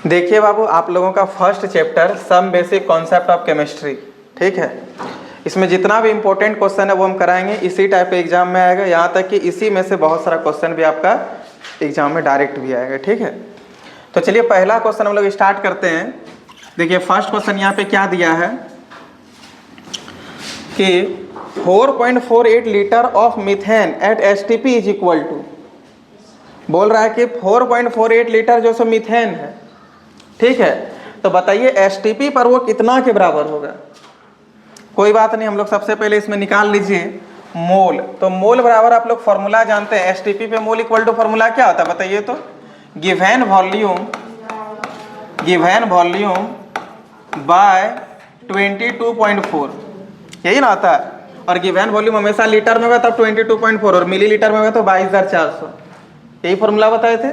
देखिए बाबू, आप लोगों का first chapter some basic concept of chemistry, ठीक है। इसमें जितना भी इंपॉर्टेंट क्वेश्चन है वो हम कराएंगे, इसी टाइप के एग्जाम में आएगा। यहाँ तक कि इसी में से बहुत सारा क्वेश्चन भी आपका एग्जाम में डायरेक्ट भी आएगा, ठीक है। तो चलिए पहला क्वेश्चन हम लोग स्टार्ट करते हैं। देखिए फर्स्ट क्वेश्चन यहाँ पे क्या दिया है कि 4.48 litre of methane at STP is equal to, बोल रहा है कि 4.48 लीटर जो सो मीथेन है, ठीक है। तो बताइए एसटीपी पर वो कितना के बराबर होगा। कोई बात नहीं, हम लोग सबसे पहले इसमें निकाल लीजिए मोल। तो मोल बराबर आप लोग फॉर्मूला जानते हैं, एसटीपी पे मोल इक्वल टू फॉर्मूला क्या होता है बताइए तो, गिवन वॉल्यूम बाय 22.4, यही ना आता है। और गिवन वॉल्यूम हमेशा लीटर में होगा तब 22.4, और मिलीलीटर में होगा तो 22,400, यही फॉर्मूला बताए थे।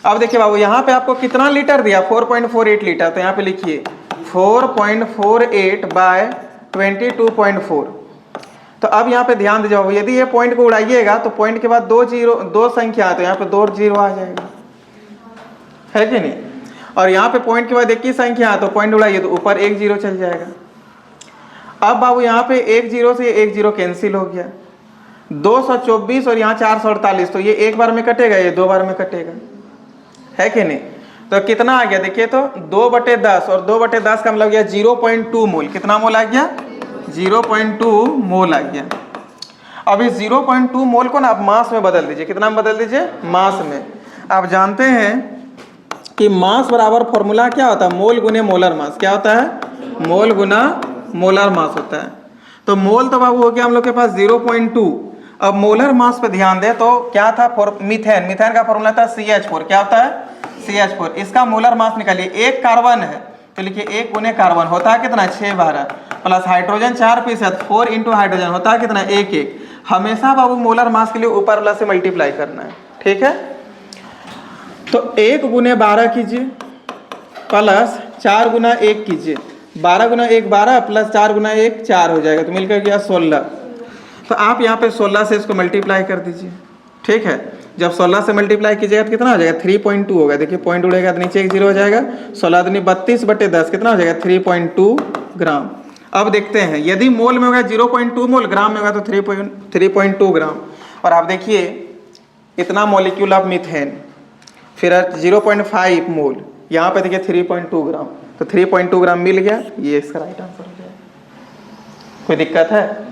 अब देखिए बाबू, यहाँ पे आपको कितना लीटर दिया, 4.48 लीटर। तो यहाँ पे लिखिए 4.48 बाय 22.4। तो अब यहाँ पे ध्यान दीजिए बाबू, यदि ये पॉइंट को उड़ाइएगा तो पॉइंट के बाद दो संख्या है, तो यहाँ पे 2 जीरो आ जाएगा, है कि नहीं। और यहाँ पे पॉइंट के बाद एक ही संख्या है, तो पॉइंट उड़ाइए तो ऊपर 1 जीरो चल जाएगा। अब बाबू यहाँ पे 1 जीरो से 1 जीरो कैंसिल हो गया, 224 और यहाँ 448, तो ये एक बार में कटेगा, ये 2 बार में कटेगा, है कि नहीं। तो कितना आ गया देखिए तो 2/10, और 2/10 का मतलब गया 0.2 मोल। कितना मोल आ गया, 0.2 मोल आ गया। अब इस 0.2 मोल को ना आप मास में बदल दीजिए। कितना में बदल दीजिए, मास में। आप जानते हैं कि मास बराबर फॉर्मूला क्या होता है, मोल गुने मोलर मास। क्या होता है, मोल गुना मोलर मास होता है। तो मोल तो बाबू हो गया हम लोग के पास 0.2। अब मोलर मास पे ध्यान दें तो क्या था, मीथेन का फॉर्मूला था CH4। क्या होता है, CH4। इसका मोलर मास निकालिए, एक कार्बन है तो लिखिए 1 गुने कार्बन होता है कितना, 612, प्लस हाइड्रोजन 4%, 4 इंटू हाइड्रोजन होता है कितना, 1 हमेशा बाबू मोलर मास के लिए ऊपर वाला से मल्टीप्लाई करना है, ठीक है। तो 1 गुने 12 कीजिए, प्लस 4 गुना 1 कीजिए, 12 गुना 1 12, प्लस 4 गुना 1 4 हो जाएगा, तो मिलकर गया 16। तो आप यहाँ पे 16 से इसको मल्टीप्लाई कर दीजिए, ठीक है। जब 16 से मल्टीप्लाई कीजिएगा तो कितना हो जाएगा, 3.2 होगा। देखिए पॉइंट उड़ेगा तो नीचे 1 जीरो हो जाएगा, 16 दूनी 32/10 कितना हो जाएगा, 3.2 ग्राम। अब देखते हैं, यदि मोल में होगा 0.2 मोल, ग्राम में होगा तो 3.2 ग्राम। और आप देखिए इतना मॉलिक्यूल ऑफ मीथेन, फिर 0.5 मोल, यहाँ पे देखिए 3.2 ग्राम, तो 3.2 ग्राम मिल गया, ये इसका राइट आंसर हो गया। कोई दिक्कत है।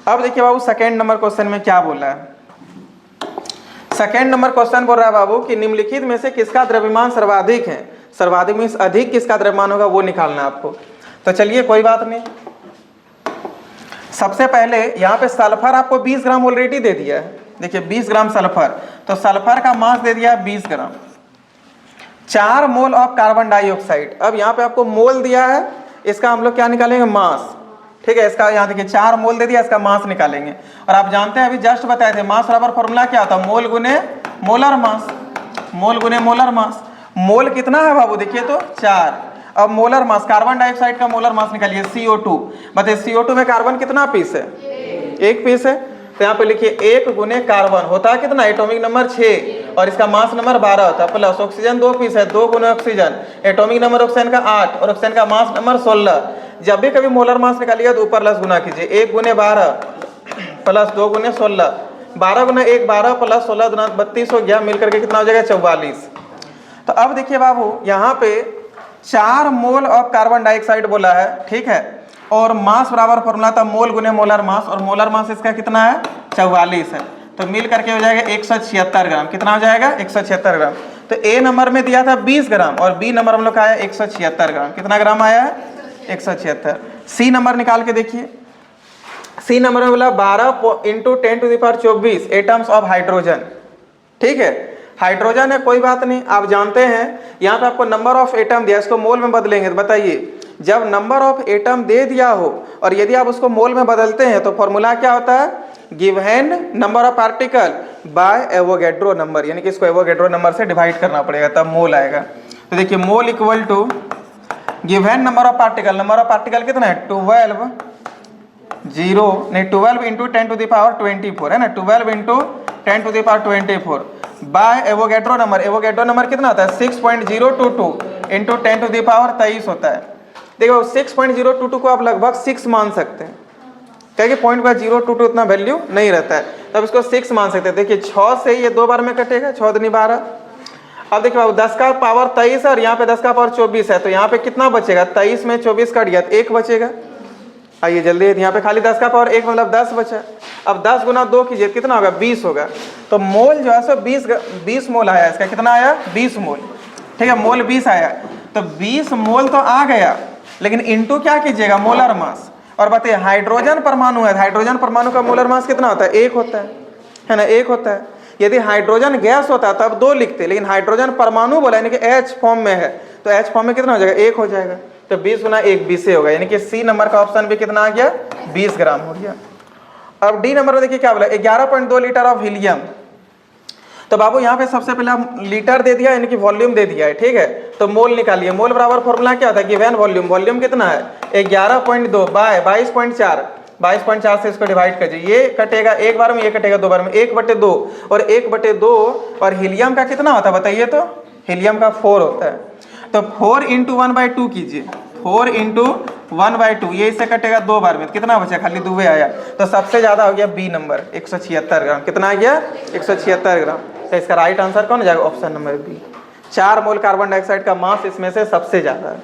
अब देखिए बाबू सेकेंड नंबर क्वेश्चन में क्या बोला है। सेकेंड नंबर क्वेश्चन बोल रहा है बाबू कि निम्नलिखित में से किसका द्रव्यमान सर्वाधिक है। सर्वाधिक में अधिक किसका द्रव्यमान होगा वो निकालना है आपको। तो चलिए कोई बात नहीं, सबसे पहले यहाँ पे सल्फर आपको 20 ग्राम ऑलरेडी दे दिया है। देखिए 20 ग्राम सल्फर, तो सल्फर का मास दे दिया है 20 ग्राम। 4 मोल ऑफ कार्बन डाइऑक्साइड, अब यहाँ पे आपको मोल दिया है, इसका हम लोग क्या निकालेंगे, मास, ठीक है। इसका यहाँ देखिए 4 मोल दे दिया, इसका मास निकालेंगे। और आप जानते हैं अभी जस्ट बताए थे, मास बराबर फॉर्मूला क्या होता है, मोल गुने मोलर मास, मोल गुने मोलर मास। मोल कितना है बाबू, देखिए तो 4। अब मोलर मास, कार्बन डाइऑक्साइड का मोलर मास निकालिए, CO2। बताइए CO2 में कार्बन कितना पीस है, 1 पीस है। तो यहाँ पे लिखिए 1 गुने कार्बन होता है कितना, एटॉमिक नंबर 6, और इसका मास नंबर 12 होता है, प्लस ऑक्सीजन 2 पीस है, 2 गुने ऑक्सीजन, एटॉमिक नंबर ऑक्सीजन का 8, और ऑक्सीजन का मास नंबर 16। जब भी कभी मोलर मास निकालिएगा तो ऊपर प्लस गुना कीजिए, 1 गुने 12 प्लस 2 गुने 16, 12 गुना 1 12 प्लस 16 गुना 32 हो गया, मिलकर के कितना हो जाएगा, 44। तो अब देखिए बाबू यहाँ पे 4 मोल ऑफ कार्बन डाइऑक्साइड बोला है, ठीक है। और मास बराबर फॉर्मूला था मोल गुने मोलर मास, और मोलर मास इसका कितना है, 44 है। तो मिल करके हो जाएगा 176 ग्राम। कितना हो जाएगा, 176 ग्राम। तो ए नंबर में दिया था 20 ग्राम, और बी नंबर हम लोग का आया 176 ग्राम। कितना ग्राम आया है, 176। सी नंबर निकाल के देखिए, सी नंबर में बोला 12 इंटू 10⁻²4 एटम्स ऑफ हाइड्रोजन, ठीक है। हाइड्रोजन है, कोई बात नहीं, आप जानते हैं यहाँ पे आपको नंबर ऑफ एटम दिया, इसको मोल में बदलेंगे। तो बताइए जब नंबर ऑफ एटम दे दिया हो और यदि आप उसको मोल में बदलते हैं तो फॉर्मूला क्या होता है, given number of particle by Avogadro number, यानी कि इसको एवोगैड्रो नंबर से डिवाइड करना पड़ेगा तब मोल आएगा। तो देखिए mole equal to given number of particle, number of particle कितना है, 12 इंटू 10⁻24 है ना, 12 into 10⁻24 by Avogadro number, Avogadro number कितना होता है 6.022, इंटू 10 टू द पावर 23 होता है। देखो 6.022 को आप लगभग 6 मान सकते हैं, क्या कि 0.022 उतना वैल्यू नहीं रहता है, तब इसको 6 मान सकते हैं। देखिए 6 से ये 2 बार में कटेगा, 6 दूनी 12। अब देखिए बाबू 10 का पावर 23 है और यहाँ पे 10 का पावर 24 है, तो यहाँ पे कितना बचेगा? 23 में 24 कट गया तो 1 बचेगा। आइए जल्दी, यहाँ पे खाली 10 का पावर 1 मतलब 10 बचा। अब 10 गुना 2 कीजिए, कितना होगा? 20 होगा। तो मोल जो है सो 20 मोल आया इसका। कितना आया? 20 मोल। ठीक है, मोल 20 आया, तो 20 मोल तो आ गया, लेकिन इंटू क्या कीजिएगा? Molar mass. और बताइए हाइड्रोजन परमाणु है, हाइड्रोजन परमाणु का मोलर मास कितना होता है? 1 होता है ना, 1 होता है। यदि हाइड्रोजन गैस होता तब 2 लिखते, लेकिन हाइड्रोजन परमाणु बोला यानी कि H फॉर्म में है, तो H फॉर्म में कितना हो जाएगा? 1 हो जाएगा। तो 20 गुना 1 20 होगा, यानी कि सी नंबर का ऑप्शन भी कितना आ गया? 20 ग्राम हो गया। अब डी नंबर में देखिए क्या बोला? 11.2 लीटर ऑफ हीलियम। तो बाबू यहाँ पे सबसे पहले हम लीटर दे दिया, यानी कि वॉल्यूम दे दिया है। ठीक है, तो मोल निकालिए। मोल बराबर फॉर्मूला क्या होता है? Given volume. वॉल्यूम कितना है? 11.2 बाय 22.4। 22.4 से इसको डिवाइड कीजिए, ये कटेगा 1 बार में, ये कटेगा 2 बार में, 1/2 और 1/2। और हीलियम का कितना होता है बताइए? तो हीलियम का 4 होता है, तो 4 × 1/2 कीजिए। 4 × 1/2, ये इससे कटेगा 2 बार में, कितना बचा? खाली 2 आया, तो सबसे ज्यादा हो गया बी नंबर 176 ग्राम। कितना आ गया? 176 ग्राम। तो इसका राइट आंसर कौन हो जाएगा? Option number B. 4 mole carbon dioxide का मास इसमें से सबसे ज्यादा है।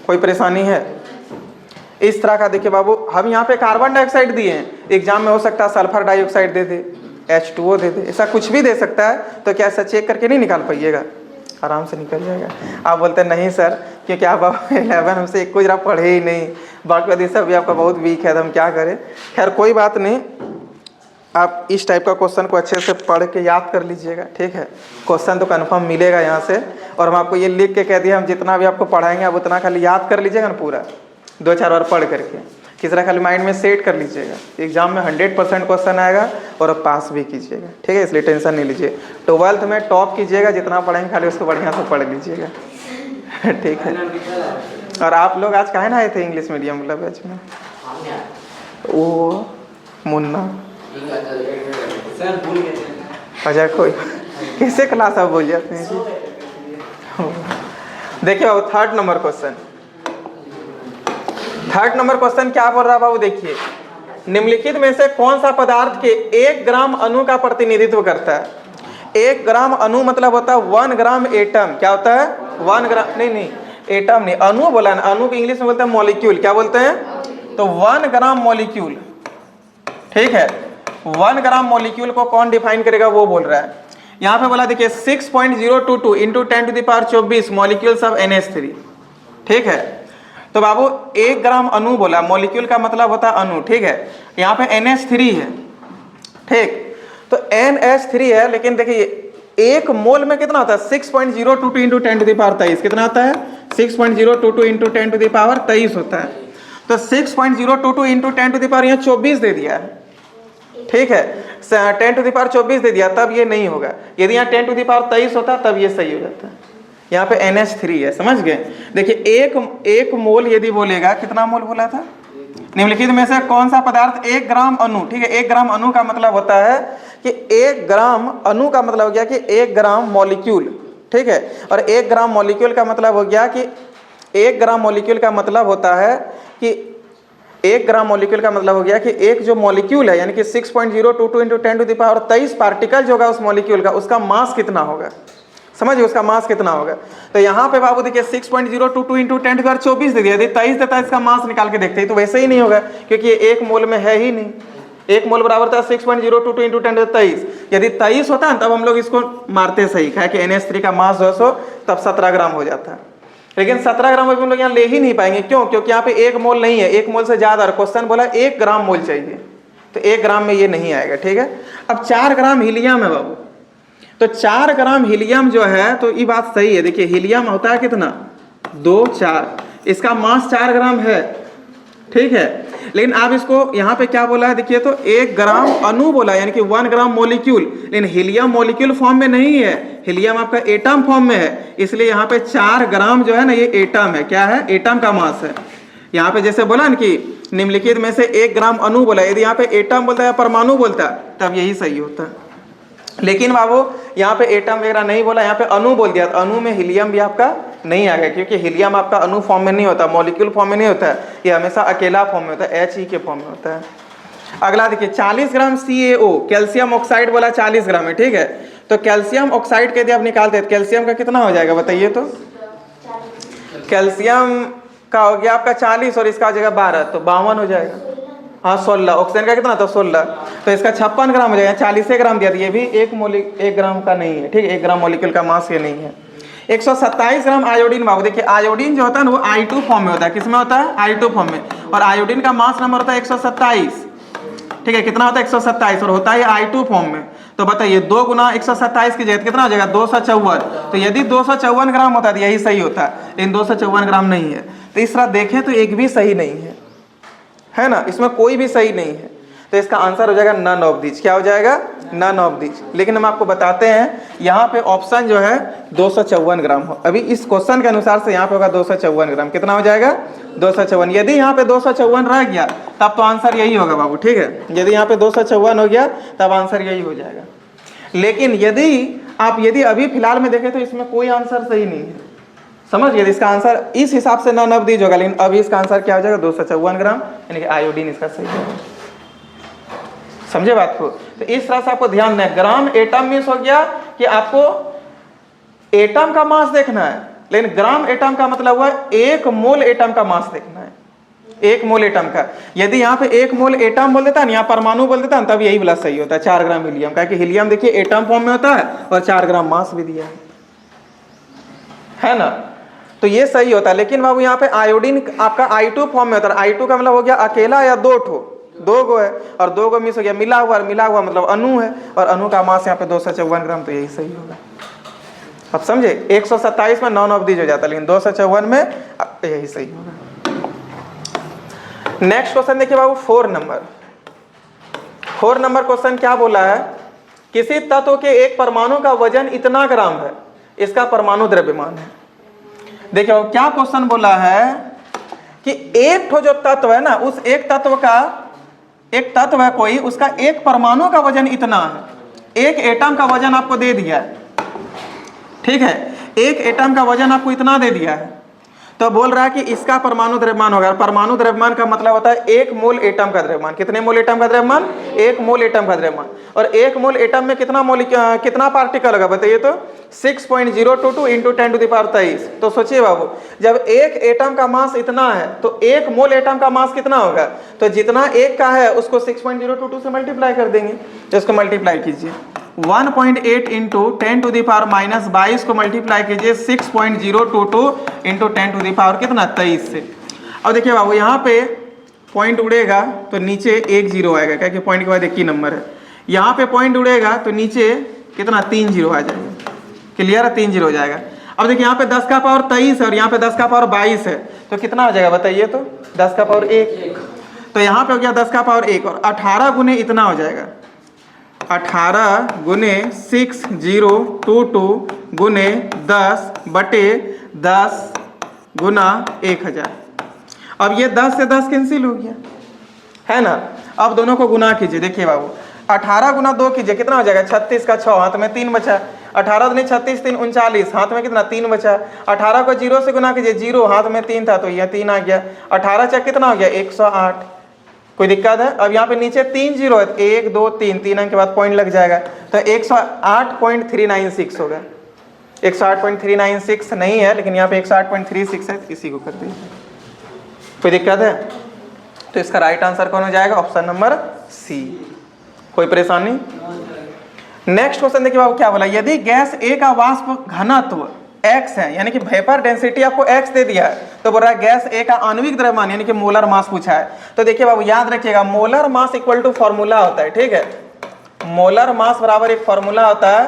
कोई परेशानी है? इस तरह का देखिए बाबू, हम यहाँ पे कार्बन डाइऑक्साइड दिए हैं, एग्जाम में हो सकता है सल्फर डाइऑक्साइड दे दे, H2O दे दे, ऐसा कुछ भी दे सकता है। तो क्या ऐसा चेक करके नहीं निकाल पाइएगा? आराम से निकल जाएगा। आप बोलते हैं नहीं सर, क्योंकि आप 11 हमसे एक को जरा पढ़े ही नहीं, बाकी सब भी आपका बहुत वीक है, तो हम क्या करें। खैर कोई बात नहीं, आप इस टाइप का क्वेश्चन को अच्छे से पढ़ के याद कर लीजिएगा। ठीक है, क्वेश्चन तो कंफर्म मिलेगा यहाँ से, और हम आपको ये लिख के कह दिया, हम जितना भी आपको पढ़ाएंगे आप उतना खाली याद कर लीजिएगा ना, पूरा 2-4 बार पढ़ करके किस तरह खाली माइंड में सेट कर लीजिएगा। एग्जाम में 100% क्वेश्चन आएगा और आप पास भी कीजिएगा। ठीक है, इसलिए टेंशन नहीं लीजिए। 12th में टॉप कीजिएगा, जितना पढ़ेंगे खाली उसको बढ़िया से पढ़ लीजिएगा। ठीक है, और आप लोग आज काहे ना आए थे इंग्लिश मीडियम मतलब बैच में? वो मुन्ना अच्छा, कोई कैसे क्लास आप बोल जाते हैं जी। देखिए बाबू थर्ड नंबर क्वेश्चन क्या बोल रहा है बाबू? देखिए, निम्नलिखित में से कौन सा पदार्थ के 1 ग्राम अणु का प्रतिनिधित्व करता है? 1 ग्राम अणु मतलब होता है 1 ग्राम एटम। क्या होता है? 1 ग्राम नहीं, एटम नहीं, अणु बोला ना, अणु को इंग्लिश में बोलते हैं मॉलिक्यूल। क्या बोलते हैं? तो 1 ग्राम मॉलिक्यूल। ठीक है, 1 ग्राम मॉलिक्यूल को कौन डिफाइन करेगा वो बोल रहा है। यहाँ पे बोला देखिए 6.022 × 10⁻24 मॉलिक्यूल्स ऑफ NH3। ठीक है, तो बाबू 1 ग्राम अणु बोला, मॉलिक्यूल का मतलब होता है अणु। ठीक है, यहाँ पे NH3 है। ठीक, तो NH3 है, लेकिन देखिए 1 मोल में कितना होता है? 6.022 × 10⁻23। कितना होता है? 6.022 × 10⁻23 होता है। तो 6.022 × 10⁻24 दे दिया है। ठीक है, 10⁻24 दे दिया, तब ये नहीं होगा। यदि यहाँ 10⁻23 होता तब ये सही हो जाता है। यहाँ पे NH3 है, समझ गए? देखिए एक मोल यदि बोलेगा, कितना मोल बोला था? निम्नलिखित में से कौन सा पदार्थ 1 ग्राम अणु। ठीक है, 1 ग्राम अणु का मतलब होता है कि 1 ग्राम अणु का मतलब हो गया कि 1 ग्राम मॉलिक्यूल। ठीक है, और 1 ग्राम मॉलिक्यूल का मतलब हो गया कि 1 ग्राम मॉलिक्यूल का मतलब होता है कि 1 ग्राम मॉलिक्यूल का मतलब हो गया कि एक जो मॉलिक्यूल है, यानी कि 6.022 × 10⁻23 पार्टिकल जो होगा उस मॉलिक्यूल का, उसका मास कितना होगा? समझिए, उसका मास कितना होगा। तो यहाँ पे बाबू देखिए 6.022 × 10⁻24 दे दिया। यदि 23 देता है, इसका मास निकाल के देखते हैं, तो वैसे ही नहीं होगा, क्योंकि ये 1 मोल में है ही नहीं। 1 मोल बराबर था 6.022 × 10⁻23। यदि 23 होता है तब हम लोग इसको मारते सही, है कि NH3 का मास जो है तब 17 ग्राम हो जाता है। लेकिन 17 ग्राम अभी हम लोग यहाँ ले ही नहीं पाएंगे। क्यों? क्योंकि यहाँ पे 1 मोल नहीं है, 1 मोल से ज्यादा। क्वेश्चन बोला 1 ग्राम मोल चाहिए, तो 1 ग्राम में ये नहीं आएगा। ठीक है, अब 4 ग्राम हीलियम है बाबू। तो 4 ग्राम हीलियम जो है, तो ये बात सही है। देखिए हीलियम होता है कितना? 2 4, इसका मास 4 ग्राम है। ठीक है, लेकिन आप इसको यहाँ पे क्या बोला है? देखिए, तो 1 ग्राम अणु बोला, यानी कि 1 ग्राम मॉलिक्यूल। लेकिन हीलियम मॉलिक्यूल फॉर्म में नहीं है, हीलियम आपका एटम फॉर्म में है, इसलिए यहाँ पे 4 ग्राम जो है ना, ये एटम है। क्या है? एटम का मास है। यहाँ पे जैसे बोला ना कि निम्नलिखित में से 1 ग्राम अणु बोला, यदि यहाँ पे एटम बोलता है या परमाणु बोलता तब यही सही होता है। लेकिन बाबू यहाँ पे एटम वगैरह नहीं बोला, यहाँ पे अणु बोल दिया, तो अणु में हीलियम भी आपका नहीं आएगा, क्योंकि हीलियम आपका अणु फॉर्म में नहीं होता, मॉलिक्यूल फॉर्म में नहीं होता है, ये हमेशा अकेला फॉर्म में होता है, He के फॉर्म में होता है। अगला देखिए 40 ग्राम CaO, कैल्शियम ऑक्साइड बोला 40 ग्राम है, ठीक है। तो कैल्शियम ऑक्साइड के यदि आप निकालते हैं कैल्शियम का कितना हो जाएगा बताइए तो? कैल्शियम का हो गया आपका 40 और इसका हो जाएगा 12, तो 52 हो जाएगा। हाँ 16, ऑक्सीजन का कितना था 16, तो इसका 56 ग्राम हो जाएगा, 40 ग्राम दिया, ये भी 1 ग्राम का नहीं है, ठीक है, 1 ग्राम मॉलिक्यूल का मास ये नहीं है। 127 ग्राम आयोडीन बाबू, देखिए आयोडीन जो होता है ना वो I2 फॉर्म में होता है, किसमें होता है? I2 फॉर्म में, और आयोडीन का मास नंबर होता है 127, ठीक है, कितना होता है 127, और होता है I2 फॉर्म में। तो बताइए 2 गुना 127 की जगह कितना हो जाएगा 254, तो यदि 254 ग्राम होता है तो यही सही होता है, लेकिन 254 ग्राम नहीं है। तो इस तरह देखें तो एक भी सही नहीं है ना, इसमें कोई भी सही नहीं है, तो इसका आंसर हो जाएगा नन ऑफ दीज। क्या हो जाएगा? None of these. लेकिन हम आपको बताते हैं यहाँ पे ऑप्शन जो है 254 ग्राम हो, अभी इस क्वेश्चन के अनुसार से यहाँ पे होगा 254 ग्राम, कितना हो जाएगा 254। यदि यहाँ पे 254 रह गया तब तो आंसर यही होगा बाबू, ठीक है, यदि यहाँ पे 254 हो गया तब आंसर यही हो जाएगा। लेकिन यदि अभी फिलहाल में देखें तो इसमें कोई आंसर सही नहीं है, समझ गए, इसका आंसर इस हिसाब से नन ऑफ दीज होगा, लेकिन अभी इसका आंसर क्या हो जाएगा 254 ग्राम, यानी कि आयोडीन इसका सही है। समझे बात को? तो इस तरह से आपको ध्यान देना, ग्राम एटम मीन्स हो गया कि आपको एटम का मास देखना है, लेकिन ग्राम एटम का मतलब हुआ 1 मोल एटम का मास देखना है, 1 मोल एटम का। यदि यहाँ पे 1 मोल एटम बोल देता है, यहाँ परमाणु बोल देता है, तब यही वाला सही होता है 4 ग्राम हीलियम का, कि हीलियम देखिए एटम फॉर्म में होता है और 4 ग्राम मास भी दिया है ना, तो ये सही होता है। लेकिन बाबू यहाँ पे आयोडीन आपका I2 फॉर्म में होता है, I2 का मतलब हो गया अकेला या 2 गो है, और 2 गो मिस हो गया मिला हुआ मतलब अणु है, और अणु का मास यहाँ पे 254 ग्राम, तो यही सही होगा। अब समझे, 127 में नॉन ऑफ दीज हो जाता है, लेकिन 254 में यही सही होगा। नेक्स्ट क्वेश्चन देखिए बाबू 4 नंबर क्वेश्चन क्या बोला है? किसी तत्व के एक परमाणु का वजन इतना ग्राम है, इसका परमाणु द्रव्यमान है। देखिए क्या क्वेश्चन बोला है कि एक ठो जो तत्व है ना, उस एक तत्व है कोई, उसका एक परमाणु का वजन इतना है, एक एटम का वजन आपको दे दिया है, ठीक है, एक एटम का वजन आपको इतना दे दिया है, तो बोल रहा है कि इसका परमाणु द्रव्यमान होगा। परमाणु द्रव्यमान का मतलब होता है 1 मोल एटम का द्रव्यमान। कितने मोल एटम का द्रव्यमान? 1 मोल एटम का द्रव्यमान। और 1 मोल एटम में कितना पार्टिकल होगा बताइए तो? 6.022 इंटू 10⁻23। तो सोचिए बाबू, जब एक एटम का मास इतना है तो 1 मोल एटम का मास कितना होगा? तो जितना एक का है उसको 6.022 से मल्टीप्लाई कर देंगे, तो इसको मल्टीप्लाई कीजिए, 1.8 इंटू 10⁻22 को मल्टीप्लाई कीजिए 6.022 इंटू 10⁻ कितना 23 से। अब देखिए बाबू यहाँ पे पॉइंट उड़ेगा तो नीचे 1 0 आएगा, क्या कि पॉइंट के बाद 1 ही नंबर है। यहाँ पे पॉइंट उड़ेगा तो नीचे कितना 3 0 आ जाएगा, क्लियर है, 3 0 हो जाएगा। अब देखिए यहाँ पे 10 का पावर 23 है और यहाँ पे 10 का पावर 22 है, तो कितना हो जाएगा बताइए तो? 10 का पावर 1, तो यहाँ पे हो गया 10 का पावर 1, और 18 गुने इतना हो जाएगा, 18 गुने 6022 गुने 10 बटे 10 गुना 1000। अब ये 10 से 10 कैंसिल हो गया है ना। अब दोनों को गुना कीजिए, देखिए बाबू 18 गुना 2 कीजिए, कितना हो जाएगा 36 का 6, हाथ में 3 बचा, 18 दुनी 36 3 39, हाथ में कितना 3 बचा। 18 को 0 से गुना कीजिए, 0 हाथ में 3 था तो यह 3 आ गया, 18 चेक कितना हो गया 108। कोई दिक्कत है? अब यहाँ पे नीचे 3 0 है, 1 2 3 3 अंक के बाद पॉइंट लग जाएगा, तो 108.396 होगा। 108.396 नहीं है, लेकिन यहाँ पे 108.36 है, इसी को कर दीजिए। कोई दिक्कत है? तो इसका राइट आंसर कौन हो जाएगा? Option number C. कोई परेशानी? नेक्स्ट क्वेश्चन देखिए बाबू क्या बोला, यदि गैस ए का वाष्प घनत्व x है, यानी कि वेपर डेंसिटी आपको x दे दिया है, तो बोल रहा है गैस ए का आणविक द्रव्यमान यानी कि मोलर मास पूछा है। तो देखिए बाबू याद रखिएगा, molar mass equal to formula होता है, ठीक है, मोलर मास बराबर एक फॉर्मूला होता है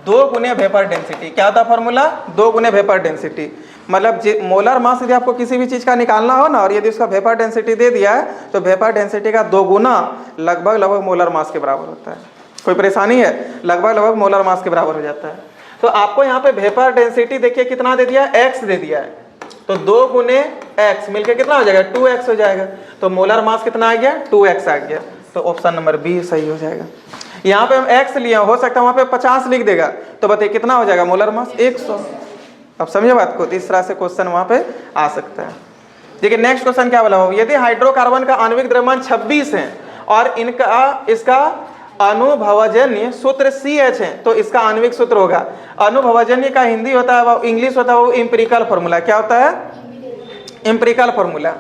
2 गुने वेपर डेंसिटी। क्या होता है फॉर्मूला? 2 गुने वेपर डेंसिटी। मतलब मोलर मास यदि आपको किसी भी चीज का निकालना हो ना, और यदि उसका वेपर डेंसिटी दे दिया है, तो वेपर डेंसिटी का 2 गुना लगभग मोलर मास के बराबर होता है। कोई परेशानी है? लगभग मोलर मास के बराबर हो जाता है। तो आपको यहाँ पे वेपर डेंसिटी देखिए कितना दे दिया है, x दे दिया है, तो 2 गुने x मिलकर कितना हो जाएगा 2x हो जाएगा, तो मोलर मास कितना आ गया 2x आ गया, तो ऑप्शन नंबर बी सही हो जाएगा। यहाँ पे हम x लिए, हो सकता है वहाँ पे 50 लिख देगा, तो बताइए कितना हो जाएगा मोलर मास 100। अब समझे बात को, तो इस तरह से क्वेश्चन वहां पे आ सकता है। देखिए नेक्स्ट क्वेश्चन क्या बोला हो, यदि हाइड्रोकार्बन का आणविक द्रव्यमान 26 है और इसका अनुभवजन्य सूत्र CH है, तो इसका आणविक सूत्र होगा, अनुभवजन्य का हिंदी होता है वो इंग्लिश होता है वो एम्पिरिकल फॉर्मूला। क्या होता है? Empirical formula.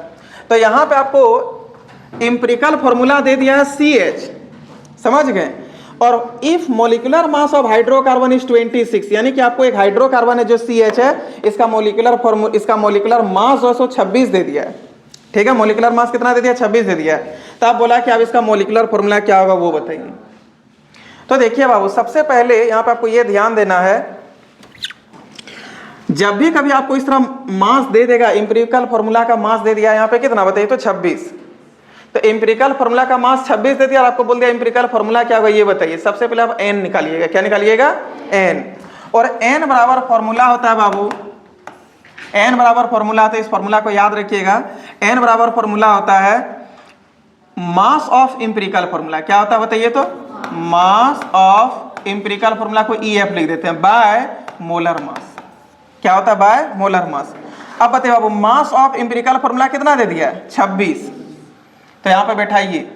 तो यहाँ पे आपको एम्पिरिकल फॉर्मूला दे दिया है CH, समझ गए। और if molecular mass of hydrocarbon is 26, यानी कि आपको एक हाइड्रोकार्बन है जो CH है, इसका मोलिकुलर मास जो 26 दे दिया है, ठीक है। मोलिकुलर मास कितना दे दिया? 26 दे दिया है। तो आप बोला कि अब इसका मोलिकुलर फॉर्मूला क्या होगा वो बताइए। तो देखिए बाबू, सबसे पहले यहाँ पे आपको ये ध्यान देना है, जब भी कभी आपको इस तरह मास दे देगा, एम्पिरिकल फॉर्मूला का मास दे दिया यहाँ पे कितना बताइए, तो 26। तो एम्पिरिकल फॉर्मूला का मास 26 दे दिया और आपको बोल दिया एम्पिरिकल फॉर्मूला क्या होगा ये बताइए। सबसे पहले आप n निकालिएगा। क्या निकालिएगा? n। और n बराबर फॉर्मूला होता है बाबू, n बराबर फॉर्मूला होता है, इस फॉर्मूला को याद रखिएगा। n बराबर फॉर्मूला होता है मास ऑफ एम्पिरिकल फॉर्मूला। क्या होता है बताइए, तो मास ऑफ एम्पिरिकल फॉर्मूला को EF लिख देते हैं, बाय मोलर मास। क्या होता है? By molar mass. अब बताइए बाबू, मास ऑफ एम्पिरिकल फॉर्मूला कितना दे दिया है? 26। तो यहाँ पे बैठाइए